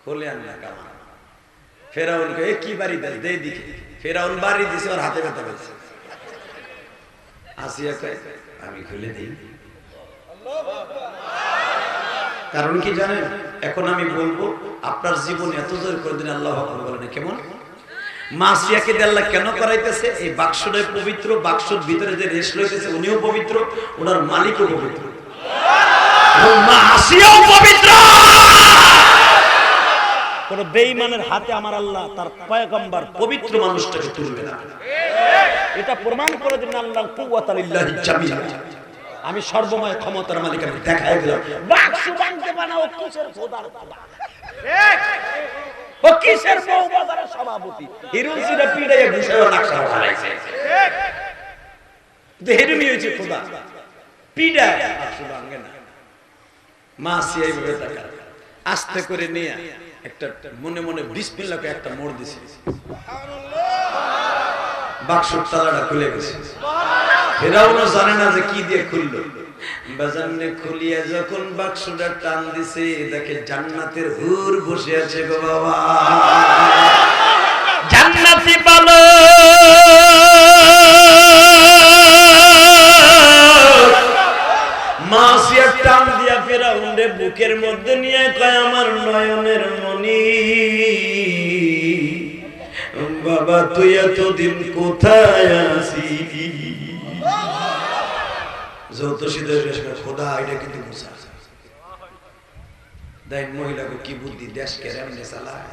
B: খোলে আনলা কামা। ফেরাউনকে কি বাড়ি দেয় দে দিকে। ফেরাউন বাড়ি দিছে, ওর হাতে ব্যথা পেয়েছে। আসিয়া কয় আমি খুলে দিই। কারণ কি জানেন? এখন আমি বলবো, আপনার জীবন এত জোর করে দিন আল্লাহ আকবার বলেন কেমন? মাসিয়াকে আল্লাহ কেন করাইতেছে? এই বাক্সটাই পবিত্র, বাক্সের ভিতরে যে রেশ রইতেছে উনিও পবিত্র, ওনার মালিকও পবিত্র, এবং মাসিয়াও পবিত্র। কোন বেঈমানের হাতে আমার আল্লাহ তার পয়গম্বর পবিত্র মানুষটাকে তুলবে না। এটা প্রমাণ করে দিন আল্লাহ কুওয়াতা লিল্লাহি জামিআ। আমি সর্বময় ক্ষমতার মালিক, আমি দেখাই দিলাম। বাক্স বানতে বানাও কিসের খোদার খোদা, ও কিসের বউ বাজারের সভাপতি, হিরুসিরা পিড়াইয়া ঘুষায় নকশা বানাইছে। দেহেরুমি হইছে খোদা পিড়া বাক্স ভাঙে না। মাসিয়া এইভাবে তাকায়, আস্তে করে নিয়ে একটা মনে মনে বিসমিল্লাহকে একটা মোড় দিছে, বাক্সের তালাটা খুলে গেছে। ফেরাউনও জানে না যে কি দিয়ে খুললো। বাজানে খুলিয়া যখন বাক্সটা টান দিছে, দেখে জান্নাতের হুর বসে আছে গো বাবা, জান্নাতি বালো। মাসিয়া টান দিয়া ফেরাউনরে বুকের মধ্যে নিয়ে কয় আমার নয়নের মনি, বাবা তুই এতদিন কোথায় আছিলি? যত শীতের খোদা, এটা কিন্তু মুসা। দেখ মহিলাকে কি বুদ্ধি, দেশকে এমনি চালায়।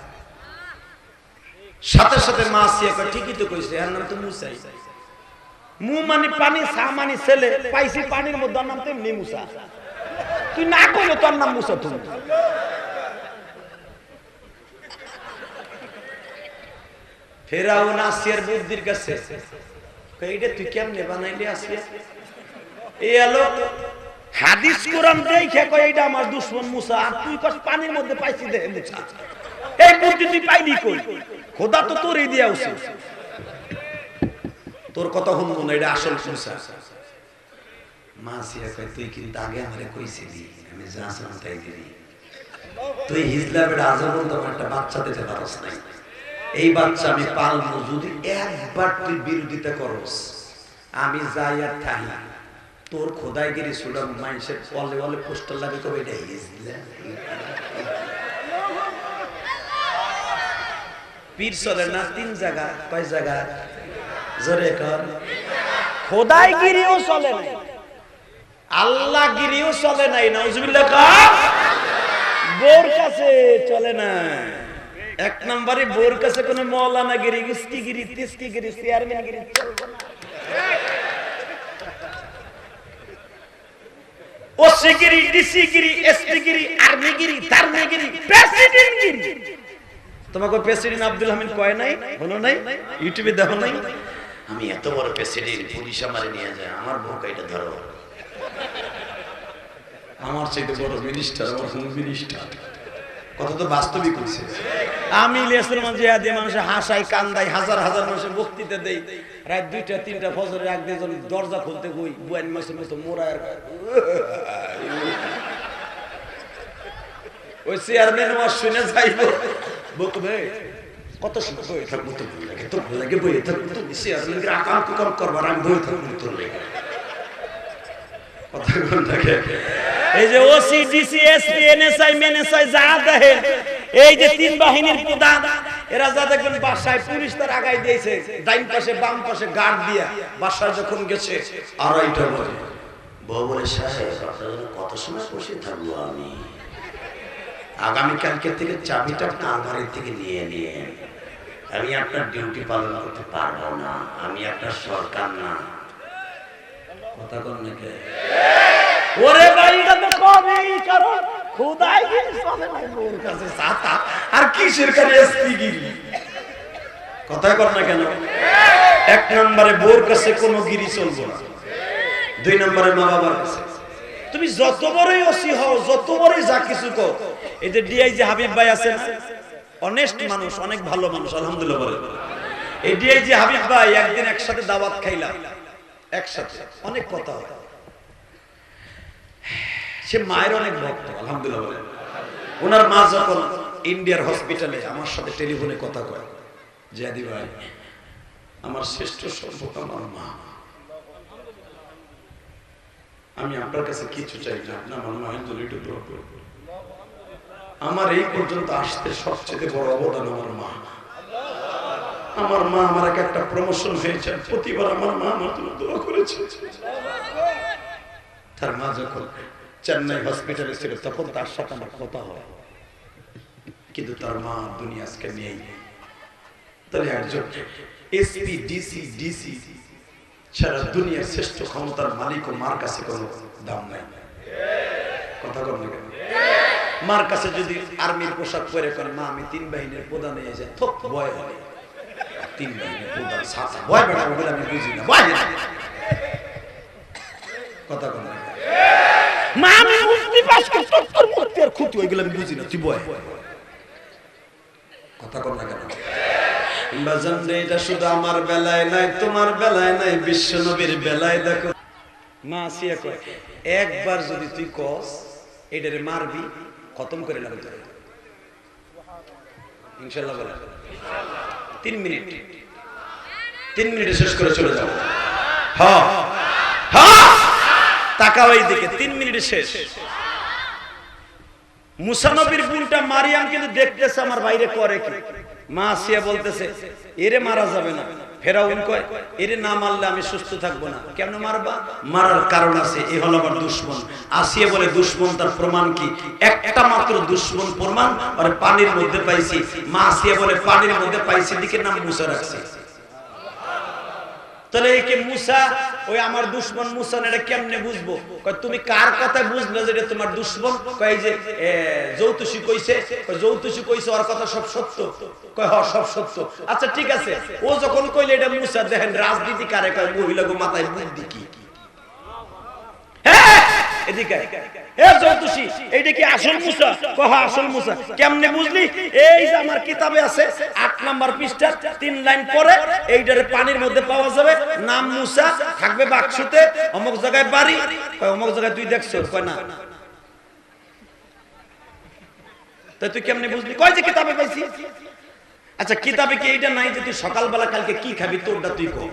B: সাথে সাথে মাসিয়া কয় ঠিকই তো কইছে, এর নাম তো মুসাই। মু মানে পানি, সা মানে ছেলে, পাইছি পানির মধ্যে, নাম তো এমনি মুসা। তুই না কইলে তোর নাম মুসা। তুমি ফেরাউন আসিয়ার বুদ্ধির কাছে, এইটা তুই কেমনে বানাইলি আসিয়া? এই আলো হাদিস কোরআন দেখে কয় এটা আমার দুশমন মুসা, আর তুই কস পানির মধ্যে পাইছি দেখে মুসা। এই বুদ্ধি তুই পাইলি কই? খোদা তো তোরই দিয়া উচিত। তোর কথা শুনবো না, এটা আসল মুসা। মা আসিয়া কয় তুই কিন্তু আগে আমারে কইছিলি, আমি যা চান তাই দিবি। তুই হিজলা বেড়া আজও বলতো একটা বাচ্চা দিতে পারস নাই। এই বাচ্চা আমি পালবো যদি একবার তুই বিরোধিতা করস, আমি যাই আর থাই। তোর খোদাইগিরি শুনলাম মানুষের অলে অলে পোস্টার লাগে কবে এটা হিজলা। পীর চলে না 3 জায়গা, কয় জায়গা জোরে কর। খোদাইগিরিও চলে নাই, আল্লাহগিরিও চলে নাই, নাউজুবিল্লাহ কর। বোর কাছে চলে না। 1 নম্বরে বোর কাছে কোন মৌলানাগিরি, ইস্কিগিরি, তিস্কিগিরি, চেয়ারম্যানগিরি চলবে না। ওসিগিরি, ডিসিগিরি, এসপিগিরি, আর্মিগিরি, তারমিগিরি, প্রেসিডেন্টগিরি। তোমাকে প্রেসিডেন্ট আব্দুল হামিদ কয় নাই? হলো নাই? ইউটিউবে দেখো নাই? আমি এত বড় প্রেসিডেন্ট, পুলিশ আমারে নিয়ে যায়, আমার বউকে এটা ধরো। আমার চাইতে বড় মিনিস্টার, আমার হোম মিনিস্টার। কথা তো বাস্তবিক হচ্ছে। আমি ইলিয়াসের মাঝে দিয়ে মানুষের হাসাই কান্দাই, হাজার হাজার মানুষের বক্তৃতা দেই। রাত 2টা 3টা ফজরের আগ দিয়ে দরজা খুলতে গই, বুয়ান মাসের মতো মোড়ায় ওই চেয়ারম্যান আমার শুনে যাইব, বকবে কত সময় বই থাকবো, তো ভালো লাগে, তো ভালো লাগে বই থাকবো, তো চেয়ারম্যানকে আকাম কুকাম করবার আমি বই থাকবো তোর লেগে। কথা কোন থাকে? এই যে ওসি, ডিসি, এসপি, এনএসআই, মেনএসআই যা দেখেন, এই যে 3 বাহিনীর প্রধান, এরা যা দেখবেন বাসায় পুলিশ তার আগাই দিয়েছে, ডাইন পাশে বাম পাশে গার্ড দিয়া। বাসায় যখন গেছে 2:30টা বাজে, বউ বলে সাহেব আপনার জন্য কত সময় বসে থাকবো আমি? আগামীকালকে থেকে চাবিটা আলমারির থেকে নিয়ে নিয়ে, আমি আপনার ডিউটি পালন করতে পারবো না, আমি আপনার সরকার না। কথা কোন নাকি? ওরে ভাই এটা তো কমেই, কারণ খোদাই গিরি চলে না ওর কাছে সাতা, আর কিসের কাছে এসপিগিরি। কথা কর না কেন? 1 নম্বরে বোর কাছে কোনো গিরি চলবে না, 2 নম্বরে মা বাবার কাছে। তুমি যত বড়ই ওসি হও, যত বড়ই যা কিছু কর, এই যে ডিআইজি হাবিব ভাই আছে না, অনেস্ট মানুষ, অনেক ভালো মানুষ, আলহামদুলিল্লাহ বলে। এই ডিআইজি হাবিব ভাই একদিন একসাথে দাওয়াত খাইলাম, একসাথে অনেক কথা হয়। সে মায়ের অনেক ভক্ত, আলহামদুলিল্লাহ বলে। ওনার মা যখন ইন্ডিয়ার হসপিটালে আমার সাথে টেলিফোনে কথা কয়, জিয়াদি ভাই আমার শ্রেষ্ঠ সম্পদ আমার মা, আমি আপনার কাছে কিছু চাই না, আপনি আমার মায়ের জন্য একটু দোয়া করবেন। আমার এই পর্যন্ত আসতে সবচেয়ে বড় অবদান আমার মা। আমার মা আমার একটা প্রমোশন হয়েছে, প্রতিবার আমার মা আমার জন্য দোয়া করেছে। তার মা যখন চেন্নাই হসপিটালে ছিল তখন তার সাথে আমার কথা হয়, কিন্তু তার মা দুনিয়া আজকে নেই। তাহলে একজন এসপি, ডিসি সারা দুনিয়ার শ্রেষ্ঠ ক্ষমতার মালিক ও মার কাছে কোনো দাম নাই। কথা বল না কেন? মার কাছে যদি আর্মির পোশাক পরে করে, মা আমি 3 বাহিনীর প্রধান হয়ে যায়, থপ ভয় হয়। 3 বাহিনীর প্রধান সাথে ভয় বেড়া বলে আমি বুঝি না, ভয় না। কথা বল না, মা আমি মুক্তি পাস করতে তোর মুক্তি আর ক্ষতি হয়ে গেল আমি বুঝি না, তুই ভয়। কথা বল না কেন? বাজান রে এটা শুধু আমার বেলায় নাই, তোমার বেলায় নাই, বিশ্ব নবীর বেলায় দেখো। মা আসিয়া কয় একবার যদি তুই কস এটারে মারবি, খতম করে লাগবে তোরে ইনশাআল্লাহ। বলে 3 মিনিট, 3 মিনিটে শেষ করে চলে যাবো। হ্যাঁ হ্যাঁ তাকাও এই দিকে, 3 মিনিটে শেষ। মুসা নবীর বোনটা মারিয়াম কিন্তু দেখতেছে আমার বাইরে করে কি। মা আসিয়া বলতেছে এরে মারা যাবে না। ফেরাউন কয় এরে না মারলে আমি সুস্থ থাকবো না। কেন মারবা? মারার কারণ আছে, এ হলো আমার দুশমন। আসিয়া বলে দুশমন তার প্রমাণ কি? একটা মাত্র দুশমন প্রমাণ, আর পানির মধ্যে পাইছি। মা আসিয়া বলে পানির মধ্যে পাইছি দিকে নাম মুসা রাখছি। তাহলে একে মুসা ওই আমার দুশমন মুসা এটা কেমনে বুঝবো? কয় তুমি কার কথা বুঝলে যে এটা তোমার দুশমন? কয় যে যৌতুষী কইছে, কয় যৌতুষী কইছে ওর কথা সব সত্য? কয় হ্যাঁ সব সত্য। আচ্ছা ঠিক আছে, ও যখন কইলে এটা মুসা, দেখেন রাজনীতি কারে কয়? মহিলা গো মাথায় বুদ্ধি কি? এদিকে এ যৌতুষী, এইটা কি আসল মুসা? কয় হ্যাঁ আসল মুসা। কেমনে বুঝলি? এই যে আমার কিতাবে আছে 8 নাম্বার পৃষ্ঠা 3 লাইন পরে এইটারে পানির মধ্যে পাওয়া যাবে, নাম মুসা, থাকবে বাক্সতে, অমুক জায়গায় বাড়ি। কয় অমুক জায়গায় তুই দেখছস? কয় না। তাই তুই কেমনে বুঝলি? কয় যে কিতাবে পাইছি। আচ্ছা কিতাবে কি এইটা নাই যে তুই সকালবেলা কালকে কি খাবি তোরটা তুই কর?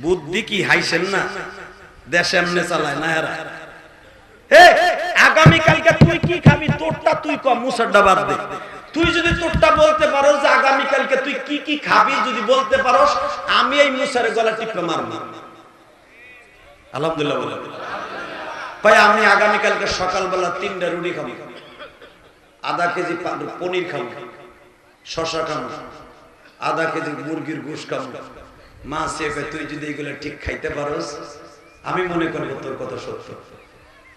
B: বুদ্ধি কি হাইছেন না? দেশ এমনে চালায় না এরা। আগামী কালকে তুই কি খাবি তোরটা তুই কর, মুসারটা বাদ দে। তুই যদি তোরটা বলতে পারো যে আগামী কালকে তুই কি কি খাবি যদি বলতে পারোস, আমি এই মুসারের গলা টিপে মারব। আলহামদুলিল্লাহ বলে ভাই আমি আগামী কালকে সকালবেলা 3টা রুটি খাবো, আধা কেজি পনির খাবো, শশা খাবো, আধা কেজি মুরগির গোশত খাবো। মা সে তুই যদি এগুলো ঠিক খাইতে পারোস, আমি মনে করবো তোর কথা সত্য।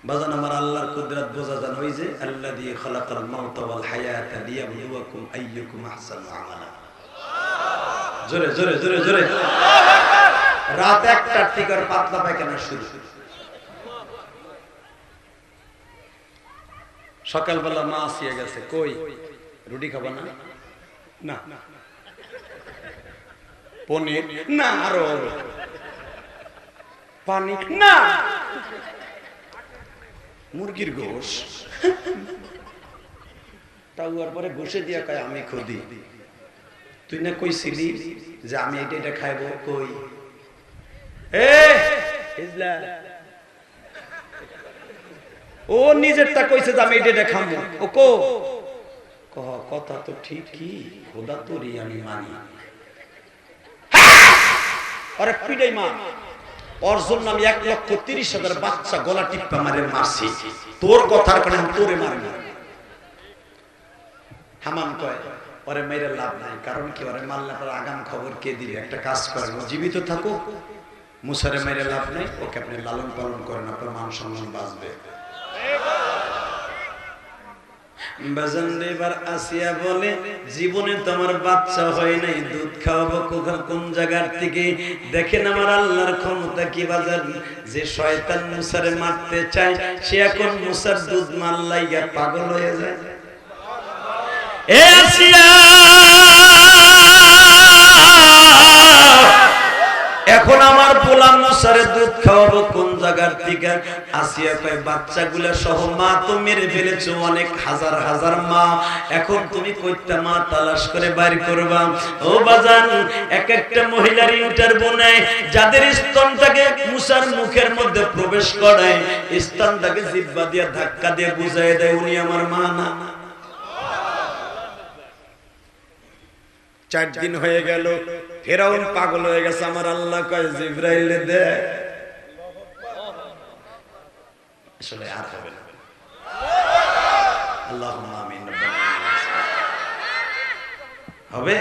B: বাজান আমার আল্লাহর কুদরত বোঝা জান, ওই যে আল্লাযী খালাকাল মাউতা ওয়াল হায়াতা লিয়াবলুয়াকুম আইয়ুকুম আহসানু আমালা। জোরে জোরে জোরে জোরে। রাত 1টার থেকে পাতলা পায়খানা শুরু। সকালবেলা মা আসিয়া গেছে, কই রুটি খাবা না? না। পনির না, আরো পানি না, মুরগির গোশ। তাওয়ার পরে ঘষে দিয়া কয় আমি খুদি, তুই না কইছিলি যে আমি এটা এটা খাইবো? কই ও নিজেরটা কইছে যে আমি এটা এটা খাবো। ও কো কথা তো ঠিকই, খোদা তোরই আমি মানি। আরে পিটাই মা, ওর জন্য আমি 1,30,000 বাচ্চা গলা টিপ্পা মারে মারছি, তোর কথার কারণে তোরে মারবো। হামাম কয় ওরে মেরে লাভ নাই, কারণ কি ওরে মারলে পর আগাম খবর কে দিবে? একটা কাজ করেন, জীবিত থাকো, মুসারে মেরে লাভ নাই, ওকে আপনি লালন পালন করেন, আপনার মান সম্মান বাঁচবে। এবার আসিয়া বলে জীবনে তোমার বাচ্চা হয় নাই, দুধ খাওয়াবো কোন জায়গার থেকে? দেখেন আমার আল্লাহর ক্ষমতা কি বাজার। যে শয়তান মুসারে মারতে চায় সে এখন মুসার দুধ মাল্লাইয়া পাগল হয়ে যায়। এ আসিয়া এখন আমার পোলা মুসারে দুধ খাওয়াবো কোন জায়গার থেকে? আসিয়া কয় বাচ্চাগুলা সহ মা তো মেরে ফেলেছো, অনেক হাজার হাজার মা, এখন তুমি কইতা মা তালাশ করে বাইর করবা। ও বাজান, এক একটা মহিলার ইন্টারভিউ নেয়, যাদের স্তনটাকে মুসার মুখের মধ্যে প্রবেশ করায়, স্তনটাকে জিহ্বা দিয়ে ধাক্কা দিয়ে বুঝাই দেয় উনি আমার মা না। 4 দিন হয়ে গেল, ফেরাউন পাগল হয়ে গেছে। আমার আল্লাহ কয় জিবরাইলে দে, আসলে আর হবে না। আল্লাহুম্মা আমিন। হবে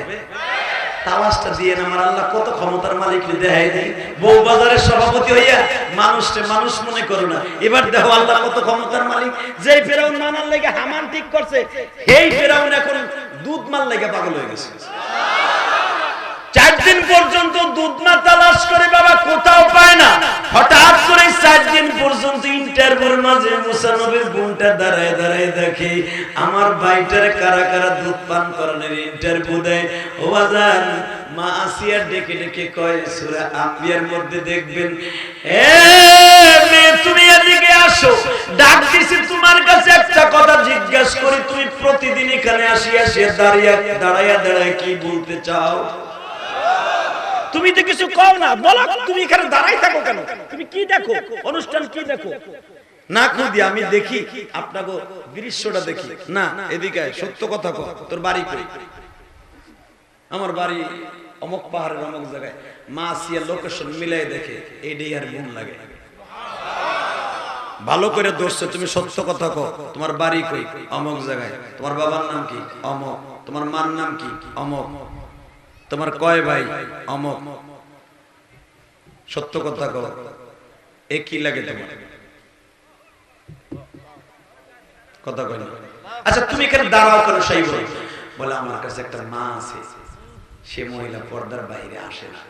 B: তাওয়াজটা দিয়ে আমার আল্লাহ কত ক্ষমতার মালিক দেখাই দেয়। বউ বাজারের সভাপতি হইয়া মানুষকে মানুষ মনে করো না। এবার দেখো আল্লাহ কত ক্ষমতার মালিক। যেই ফেরাউন মানার লেগে হামান ঠিক করছে, এই ফেরাউন এখন দুধ মাল লেগে পাগল হয়ে গেছে। 4 দিন পর্যন্ত দুধ না তালাশ করে বাবা কোথাও পায় না। হঠাৎ করে 4 দিন পর্যন্ত ইন্টারভিউর মাঝে মুসা নবীর বোনটা দাঁড়ায় দাঁড়ায় দেখে আমার ভাইটার কারা কারা দুধ পান করানোর ইন্টারভিউ দেয়। ও বাজান, মা আসিয়া ডেকে ডেকে কয় সূরা আম্বিয়ার মধ্যে দেখবেন, এ মেয়ে তুমি এদিকে আসো, ডাক দিছি তোমার কাছে একটা কথা জিজ্ঞাসা করি, তুমি প্রতিদিন এখানে আসিয়া দাঁড়াইয়া দাঁড়াইয়া কি বলতে চাও? তুমি তো কিছু কও না, বলো তুমি এখানে দাঁড়াই থাকো কেন? তুমি কি দেখো? অনুষ্ঠান কি দেখো? না খুদি আমি দেখি আপনাকে দৃশ্যটা দেখি। না এদিকে সত্য কথা কও, তোর বাড়ি কই? আমার বাড়ি অমুক পাহাড়ের অমুক জায়গায়। মা আসিয়া লোকেশন মিলাই দেখে এইটাই আর মন লাগে। ভালো করে ধরছে, তুমি সত্য কথা কও, তোমার বাড়ি কই? অমুক জায়গায়। তোমার বাবার নাম কি? অমুক। তোমার মার নাম কি? অমুক। তোমার কয় ভাই? অমক। সত্য কথা কও, এ কি লাগে তোমার? কথা কয় না। আচ্ছা তুমি এখানে দাঁড়াও কেন? সেই বলে আমার কাছে একটা মা আছে, সে মহিলা পর্দার বাইরে আসে না,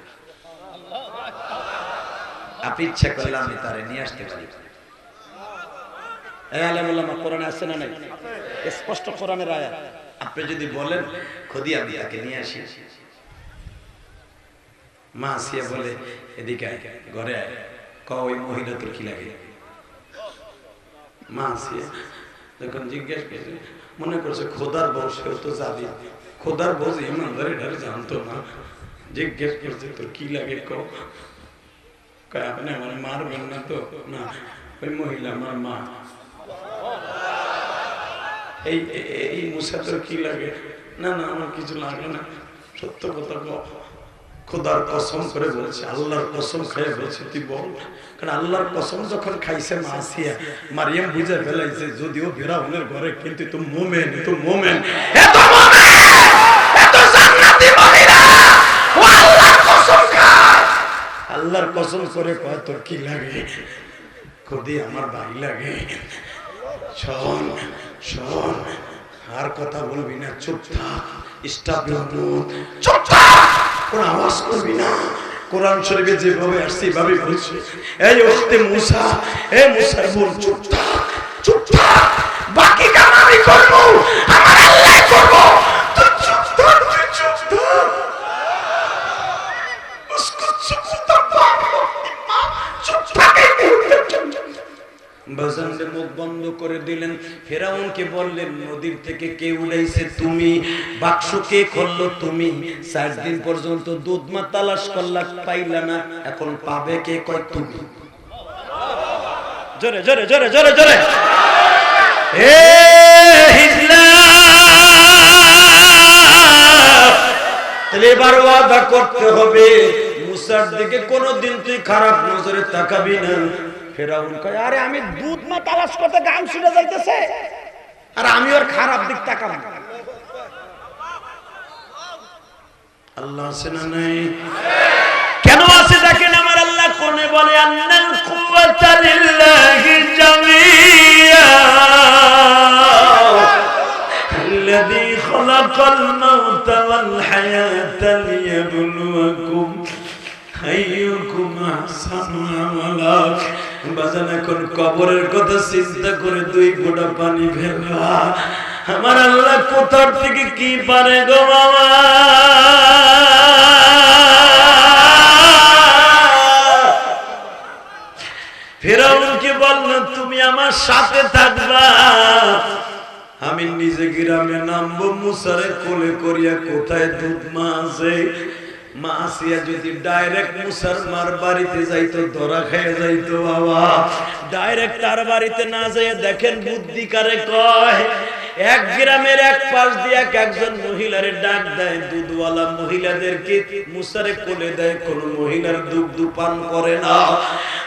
B: আপনি ইচ্ছা করলে আমি তারে নিয়ে আসতে পারি। কোরআনে আছে না নাই? স্পষ্ট কোরআনের আয়াত। আপনি যদি বলেন খুদি আমি তাকে নিয়ে আসি, মা আসিয়া বলে এদিকে আয়, ঘরে আয়, ওই মহিলা তোর কি লাগে? মা আসিয়া যখন জিজ্ঞেস করছে, মনে করছে খোদার বউ, সেও তো জানি খোদার বউ ইমানদারি ঢারে জানতো না, জিজ্ঞেস করছে তোর কি লাগে কও? আপনি আমার মারবেন না তো? না, ওই মহিলা আমার মা। এই মুসা তোর কি লাগে? না না আমার কিছু লাগে না, সত্য কথা কও। খোদার কসম করে বলছে, আল্লাহর কসম খেয়ে বলছে তুই বল। কারণ আল্লাহর কসম যখন খাইছে মা আসিয়া, মারিয়াম বুঝে ফেলাইছে যদিও ফিরাউনের ঘরে, কিন্তু তো মোমেন, তো মোমেন, এত মোমেন, এত জান্নাতি মহিলা, ও আল্লাহর কসম খায়। আল্লাহর কসম করে কয় তোর কি লাগে? খুদি আমার ভাই লাগে। শোন শোন, আর কথা বলবি না, চুপ থাক, স্টপ ইওর মাউথ, চুপ থাক, কোন আওয়াজ করবি না। কোরআন শরীফে যেভাবে আসছে এভাবে বলছে, এই ওয়াক্তে মুসা, এই মুসার বোন চুপ থাক, চুপ থাক, বাকি কাজ আমি করব, আমার আল্লাহ করব, তুই চুপ থাক, তুই চুপ থাক। उसको चुप থাক, চুপ থাক। বাজানদের মুখ বন্ধ করে দিলেন। ফেরাউনকে বললেন নদীর থেকে কে উড়াইছে? তুমি। বাক্স কে খুললো? তুমি। 4 দিন পর্যন্ত দুধ মা তালাশ করলা, পাইলা না, এখন পাবে কে? কয় তুমি। জোরে জোরে জোরে জোরে জোরে, হে হিজলা, তাহলে এবার ওয়াদা করতে হবে মুসার দিকে কোনোদিন তুই খারাপ নজরে তাকাবি না। ফেরাউন কয় আরে আমি দুধ মা তালাশ করতে গান শুনে যাইতেছে, আর আমি ওর খারাপ দিক তাকাবো? আল্লাহ আছে না নাই? কেন আছে দেখেন, আমার আল্লাহ কোনে বলে আন্নাল কুওয়াতা লিল্লাহি জামিয়া আল্লাযী খালাকাল মাউতা ওয়াল হায়াতা লিয়াবলুয়াকুম আইয়ুকুম আহসানু আমালা। বাজান এখন কবরের কথা চিন্তা করে 2 ঘোঁটা পানি ফেলবা, আমার আল্লাহ কোথার থেকে কি পারে গো বাবা। ফেরাউনকে বলল তুমি আমার সাথে থাকবা, আমি নিজে গ্রামে নামবো, মুসারে কোলে করিয়া কোথায় দুধ মা আছে। মা আসিয়া যদি ডাইরেক্ট মুসার মার বাড়িতে যাইতো ধরা খেয়ে যাইতো বাবা। ডাইরেক্ট তার বাড়িতে না যাইয়া দেখেন বুদ্ধি কারে কয়, এক গ্রামের এক পাশ দিয়ে একজন মহিলারে ডাক দেয়, দুধওয়ালা মহিলাদেরকে মুসারে কোলে দেয়, কোন মহিলার দুধ পান করে না।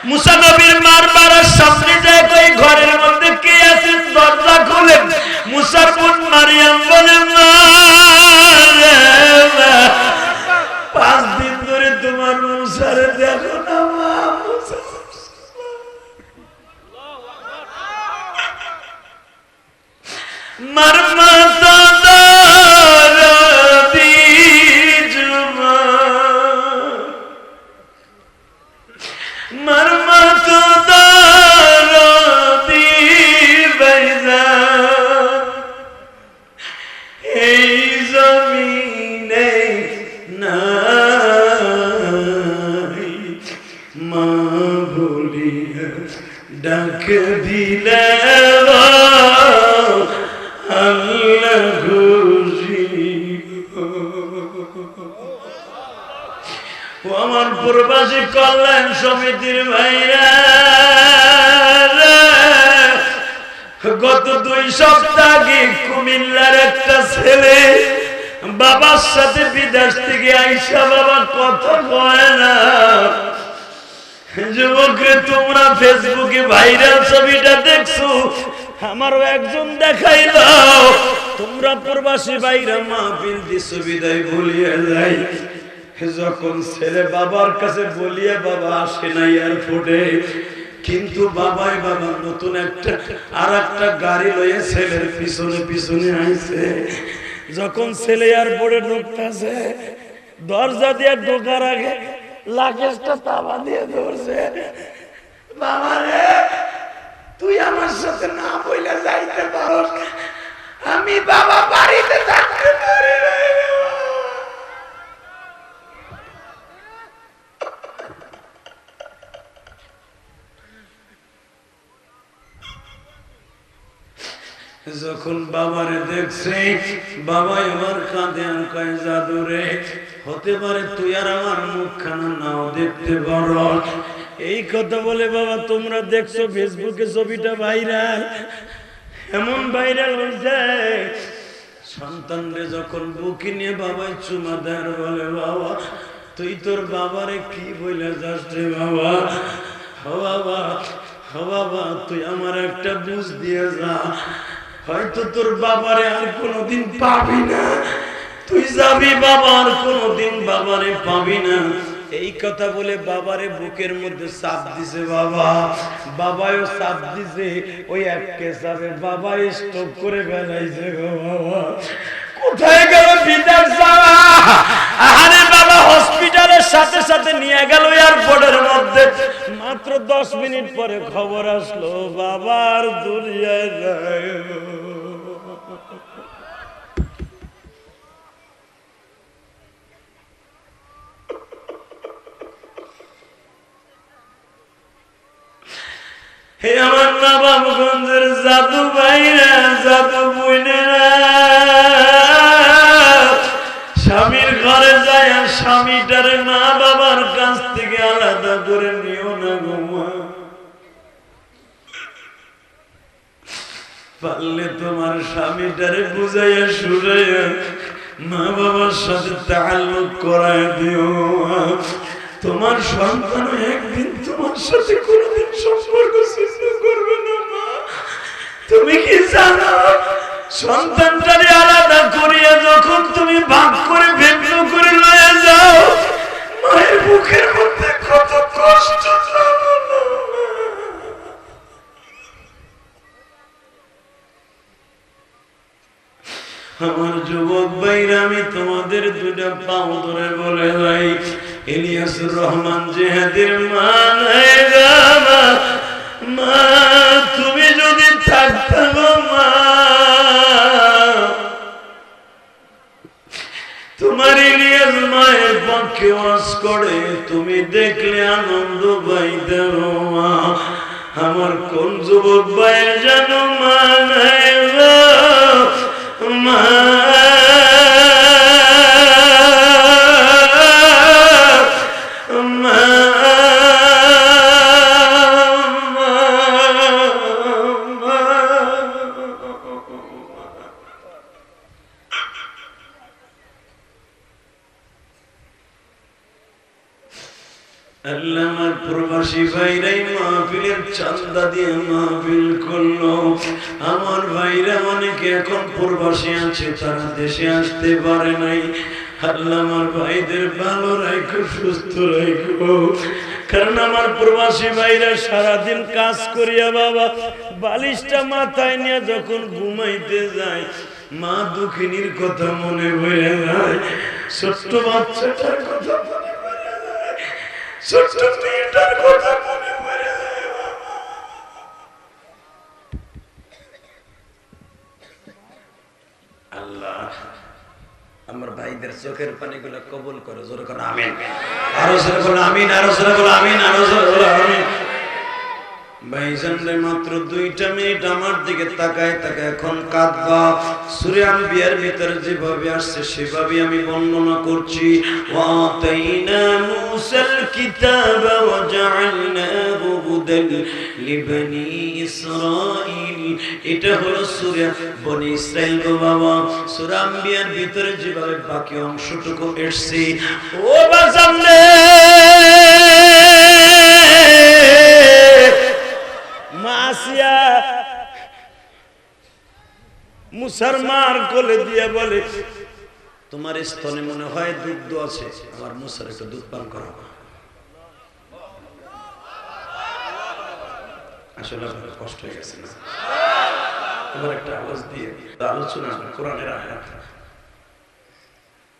B: মুসা নবীর মার বাড়ার সামনে যায়, কই ঘরের মধ্যে কে আছে? দরজা খুলে মুসার বোন মারিয়াম বলে মা 5 দিন ধরে তোমার মুসারে দেখো না মা। মার মাতা দারদি জুমা, মার মাতা দারদি বাইজা, এই জমিনে নাই মা বলিয়া ডাক দিলে আল্লাহ খুশি। ও আমার প্রবাসী কল্যাণ সমিতির ভাইরা, গত 2 সপ্তাহ আগে কুমিল্লার একটা ছেলে বাবার সাথে বিদেশ থেকে আইসা, বাবা কথা কয় না। যুবকরে তোমরা ফেসবুকে ভাইরাল ছবিটা দেখছো,
A: আমারও একজন দেখাইল। তোমরা প্রবাসী ভাইরা মাহফিল দিছো বিদায় বলিয়া যাই, যখন ছেলে বাবার কাছে বলিয়া বাবা আসে না এয়ারপোর্টে, কিন্তু বাবাই বাবা নতুন আর একটা গাড়ি লইয়া ছেলের পিছনে পিছনে আইছে। যখন ছেলে এয়ারপোর্টে ঢুকতেছে, দরজা দিয়ে ঢোকার আগে লাগেজটা তাবা দিয়ে ধরছে, বাবা রে তুই আমার সাথে না বইলা যাইতে পারস, আমি বাবা বাড়িতে থাকতে পারি না। যখন বাবারে দেখছে, বাবা এবার কাঁদে আর কয় জাদু রে, হতে পারে তুই আর আমার মুখখানা নাও দেখতে পারো। এই কথা বলে বাবা তোমরা দেখছো ফেসবুকে ছবিটা ভাইরাল, এমন ভাইরাল হয়েছে, সন্তানরে যখন বুকে নিয়ে বাবাই চুমা দেয় বলে বাবা তুই তোর বাবারে কি বলে যাস রে বাবা, হ বাবা হ বাবা তুই আমার একটা বুঝ দিয়ে যা, হয়তো তোর বাবারে আর কোনোদিন পাবি না, তুই যাবি বাবা আর কোনোদিন বাবারে পাবি না। এই কথা বলে বাবারে বুকের মধ্যে চাপ দিছে, বাবাও চাপ দিছে, ওই এক চাপে বাবা স্ট্রোক করে ফেলাইছে গো বাবা। কোথায় গেল বিদার যাওয়া? আরে বাবা হসপিটালের সাথে সাথে নিয়ে গেল এয়ারপোর্টের মধ্যে, মাত্র 10 মিনিট পরে খবর আসলো বাবার দুনিয়ায় নাই। হে আমার নবাবগঞ্জের জাদু ভাইরা, জাদু বোনেরা, স্বামীর ঘরে যায় আর স্বামীটারে মা বাবার কাছ থেকে আলাদা করে নিও না গো মা। পারলে তোমার স্বামীটারে বুঝাইয়া শুনাইয়া মা বাবার সাথে তাআল্লুক করায় দিও মা। তোমার সন্তান একদিন তোমার সাথে কোনোদিন সম্পর্ক সৃষ্টি করবে না মা। তুমি কি জানো সন্তানটারে আলাদা করিয়া যখন তুমি ভাগ করে ভিন্ন করে লয়ে যাও, মায়ের বুকের মধ্যে কত কষ্ট জানো না। আমার যুবক ভাইরা, আমি তোমাদের দুইটা পাও ধরে বলে যাই, ইলিয়াসুর রহমান জিহাদের মা নাই গো মা, তুমি যদি থাকতে গো মা, তোমার ইলিয়াস মায়ের পক্ষে ওয়াজ করে, তুমি দেখলে আনন্দ পাইতে মা। আমার কোন যুবক ভাইয়ের জানো মা নাই গো মা। আল্লাহ আমার প্রবাসী ভাইরাই মাহফিলের চান্দা দিয়ে মাহফিল করলো। আমার ভাইরা অনেকে এখন প্রবাসী আছে, তারা দেশে আসতে পারে নাই। আল্লাহ আমার ভাইদের ভালো রাখো, সুস্থ রাখো, কারণ আমার প্রবাসী ভাইরা সারাদিন কাজ করিয়া বাবা বালিশটা মাথায় নিয়ে যখন ঘুমাইতে যায়, মা দুঃখিনীর কথা মনে পড়ে যায়, ছোট্ট বাচ্চাটার কথা মনে পড়ে যায়, ছোট্ট মেয়েটার কথা মনে পড়ে যায়। আল্লাহ আমার ভাইদের চোখের পানিগুলো কবুল করো, জোরে করো আমিন, আরো জোরে বলো আমিন, আরো জোরে বলো আমিন, আরো জোরে বলো আমিন। ভাইজান রে মাত্র 2টা মিনিট আমার দিকে তাকায় তাকায় এখন কাঁদবা। সূরা আম্বিয়ার ভিতরে যেভাবে আসছে সেভাবে আমি বর্ণনা করছি। ওয়াতাইনা মূসাল কিতাবা ওয়া জাআলনাহু হুদাল লিবনি ইসরাঈল। এটা হলো সূরা বনি ইসরাঈল গো বাবা। সূরা আম্বিয়ার ভিতরে যেভাবে বাকি অংশটুকু এসেছে, ও বাজান রে মাসিয়া মুসার মার কোলে দিয়ে বলে, তোমার স্তনে মনে হয় দুধ আছে, আমার মুসার একটু দুধ পান করা। আসলে কষ্ট হয়ে গেছে না? এবার একটা আওয়াজ দিয়ে আলোচনা কোরআনের আয়াত।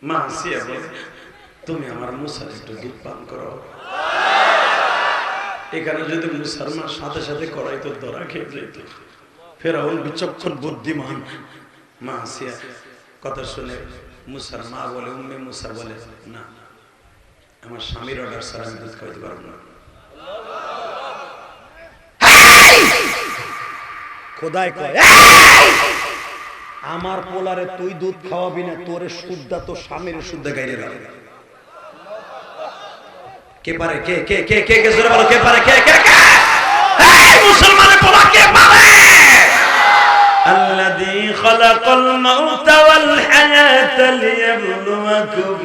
A: মা আসিয়া বলে, তুমি আমার মুসার একটু দুধ পান করো। এখানে যদি মুসার মা সাথে সাথে করাই তো ধরা খেয়ে যেত। ফেরাউন বিচক্ষণ বুদ্ধিমান। মা আসিয়া কথা শুনে মুসার মা বলে, উম্মে মুসা বলে, না, আমার স্বামীর অর্ডার ছাড়া আমি দুধ খাওয়াইতে পারবো না।
B: খোদাই কয়, আমার পোলারে তুই দুধ খাওয়াবি না, তোরে শুদ্ধা তোর স্বামীর শুদ্ধা গাইরে দাও।
A: কে পারে? কে কে কে কে কে জোরে বলো, কে পারে? কে কে কে? এই মুসলমানের পোলা কে পারে? الذي خلق الموت والحياة ليبلوكم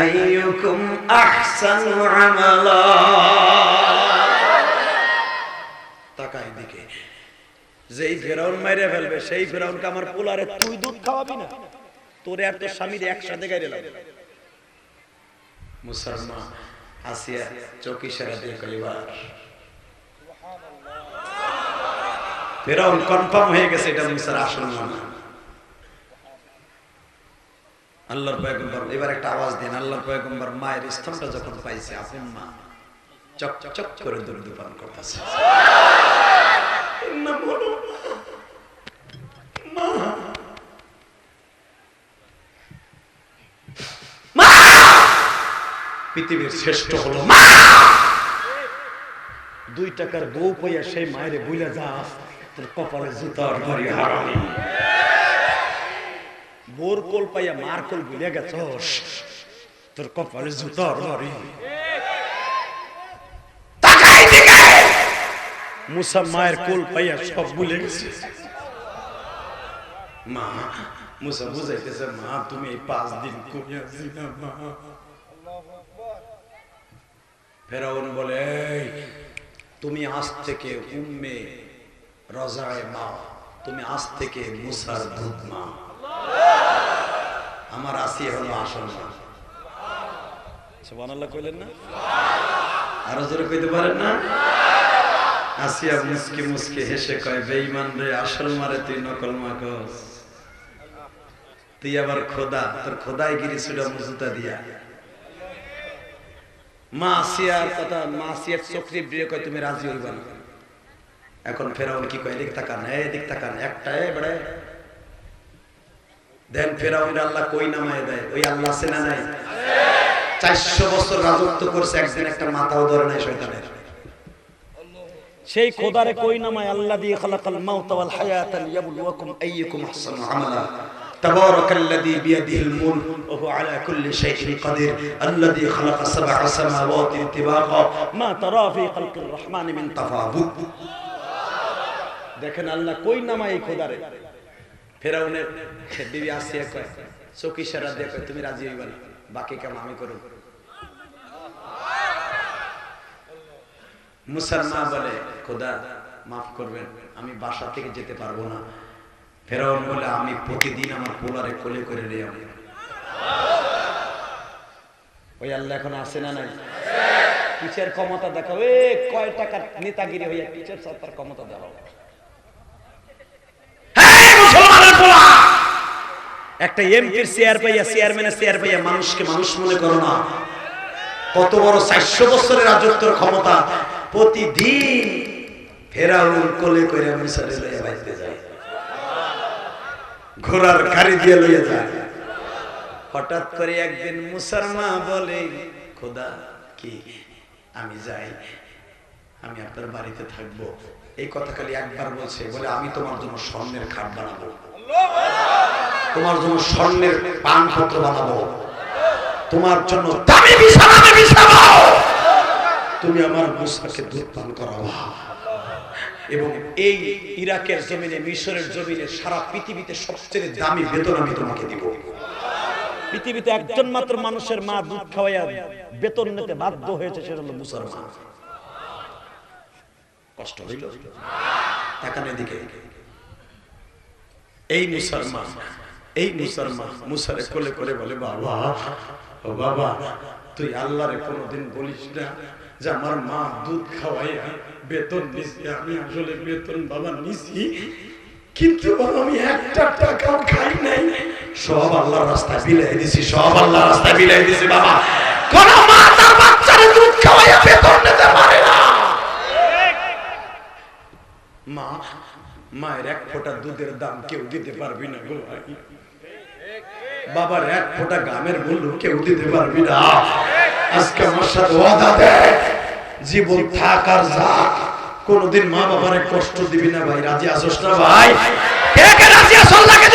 A: أيكم أحسن عملا। তাকাই দিকে, যেই ফেরাউন মাইরে ফেলবে সেই ফেরাউনকে আমার পোলারে
B: তুই দুধ খাওয়াবি না, তোরে আর তোর স্বামীর একসাথে গাইরে দাও।
A: মুসলমান আসিয়া চোখ ইশারা দিয়ে কইবার, ফেরাউন কনফার্ম হয়ে গেছে এটা মুসার আসল নাম। আল্লাহর পয়গম্বর এবার একটা আওয়াজ দেন। আল্লাহর পয়গম্বর মায়ের স্তনটা যখন পাইছে, আপন মা চক চক করে দুধ পান করতেছে। না বলো মা, মা পৃথিবীর শ্রেষ্ঠ হলো মা।
B: 2 টাকার বউ পাইয়া সেই মায়েরে বুইলা যা, তোর কপালে জুতার ধরি হারামি। বোর কোল পাইয়া মার কোল বুইলা গেছস, তোর কপালে জুতার ধরি।
A: তাকাই দিকে,
B: মুসা মায়ের কোল পাইয়া সব ভুলে গেছে।
A: মা মুসা বুঝাইতেছে, মা তুমি এই 5 দিন কইয়া ছিলা মা। ফেরাউন বলে, তুমি আজ থেকে উম্মে রজায়ে মা, তুমি আজ থেকে মুসার দুধ মা। আমার আসিয়া হলো আসল মা।
B: সুবহানাল্লাহ কইলেন না?
A: আরো জোরে কইতে পারেন না? আসিয়া মুসকি মুসকি হেসে কয়, বেঈমান রে, আসল মারে তুই নকল মা কস। তুই আবার খোদা, তোর খোদাই গিরি ছুড়া মুজুতা দিয়া। মা আসিয়ার কথা, মা আসিয়ার চোখে দিয়ে কয়, তুমি রাজি হইবা না। এখন ফেরাউন কি কয়, এদিক তাকান, এদিক তাকান, একটা বড় দেন। ফেরাউন আল্লাহ কই নামায় দেয়, ওই আল্লাহ আছে না নাই? 400 বছর রাজত্ব করছে, একদিন একটা মাথাও ধরে নাই শয়তানের।
B: সেই খোদারে কই নামায়, আল্লাযী খালাকাল মাউতা ওয়াল হায়াতা লিয়াবলুয়াকুম
A: আইয়ুকুম আহসানু আমালা। তাবারাকাল্লাযী বিয়াদিহিল মুলক ওয়া হুয়া আলা কুল্লি শাইইন কাদির। আল্লাযী খালাকা সাবআ সামাওয়াতিন তিবাকা
B: মা তারা ফি খালকির রহমানি মিন
A: তাফাবুত।
B: দেখেন আল্লাহ কই নামায় এই খোদারে।
A: ফেরাউনের বিবি আসিয়া কয়, চোখ ইশারা দিয়ে কয়, তুমি রাজি হইবা না, বাকি কাম আমি করব। মুসার মা বলে, খোদা মাফ করবেন, আমি বাসা থেকে যেতে পারবো না। ফেরাউন বলে, আমি প্রতিদিন আমার পোলারে কোলে করে নিয়ে আমি।
B: ওই আল্লাহ এখন আছে না নাই? কিসের ক্ষমতা দেখাও? কয় টাকার নেতাগিরি হইয়া কিসের সত্তার ক্ষমতা দেখাও?
A: একটা এমপির চেয়ার পাইয়া, চেয়ারম্যানের চেয়ার পাইয়া মানুষকে মানুষ মনে করো না। কত বড় 400 বছরের রাজত্বের ক্ষমতা। প্রতিদিন ফেরাউন কোলে করে মুসারে লইয়া বাইতে যায়, ঘোড়ার গাড়ি দিয়ে লইয়া যায়। হঠাৎ করে একদিন মুসার মা বলে, খোদা কি আমি যাই, আমি আপনার বাড়িতে থাকবো। এই কথা খালি একবার বলছে, বলে আমি তোমার জন্য স্বর্ণের খাট বানাবো, তোমার জন্য স্বর্ণের পানপত্র বানাবো, তোমার জন্য দামি বিছানা আমি বিছাবো, তুমি আমার মুসাকে দুধ পান করাবো। এবং এই ইরাকের জমিনে, মিশরের জমিনে, সারা পৃথিবীতে সবচেয়ে দামি বেতন আমি তোমাকে দিব।
B: পৃথিবীতে একজন মাত্র মানুষের মা দুধ খাওয়াইয়া বেতন নিতে বাধ্য হয়েছে, সেটা হলো মুসার মা।
A: কষ্ট হইল? তাকান এদিকে। এই মুসলমান মুসারে কোলে করে বলে, বাবা ও বাবা, তুই আল্লাহরে কোনোদিন বলিস না যে আমার মা দুধ খাওয়াইয়া বেতন নিছি। আমি আসলে বেতন বাবা নিছি, কিন্তু বাবা আমি একটা টাকাও খাই নাই, সব আল্লাহর রাস্তায় বিলাই দিছি, সব আল্লাহর রাস্তায় বিলাই দিছি। বাবা, কোন মা তার বাচ্চারে দুধ খাওয়াইয়া বেতন নিতে পারে না। মা, মায়ের এক ফোঁটা দুধের দাম কেউ দিতে পারবি না গো ভাই। বাবার এক ফোঁটা গামের মূল্য কেউ দিতে পারবি না। আজকে আমার সাথে ওয়াদা দে, জীবন থাক আর যাক, কোনদিন মা বাবারে কষ্ট দিবি না ভাই। রাজি আছোস না ভাই? কে কে রাজি আছো? আল্লাহকে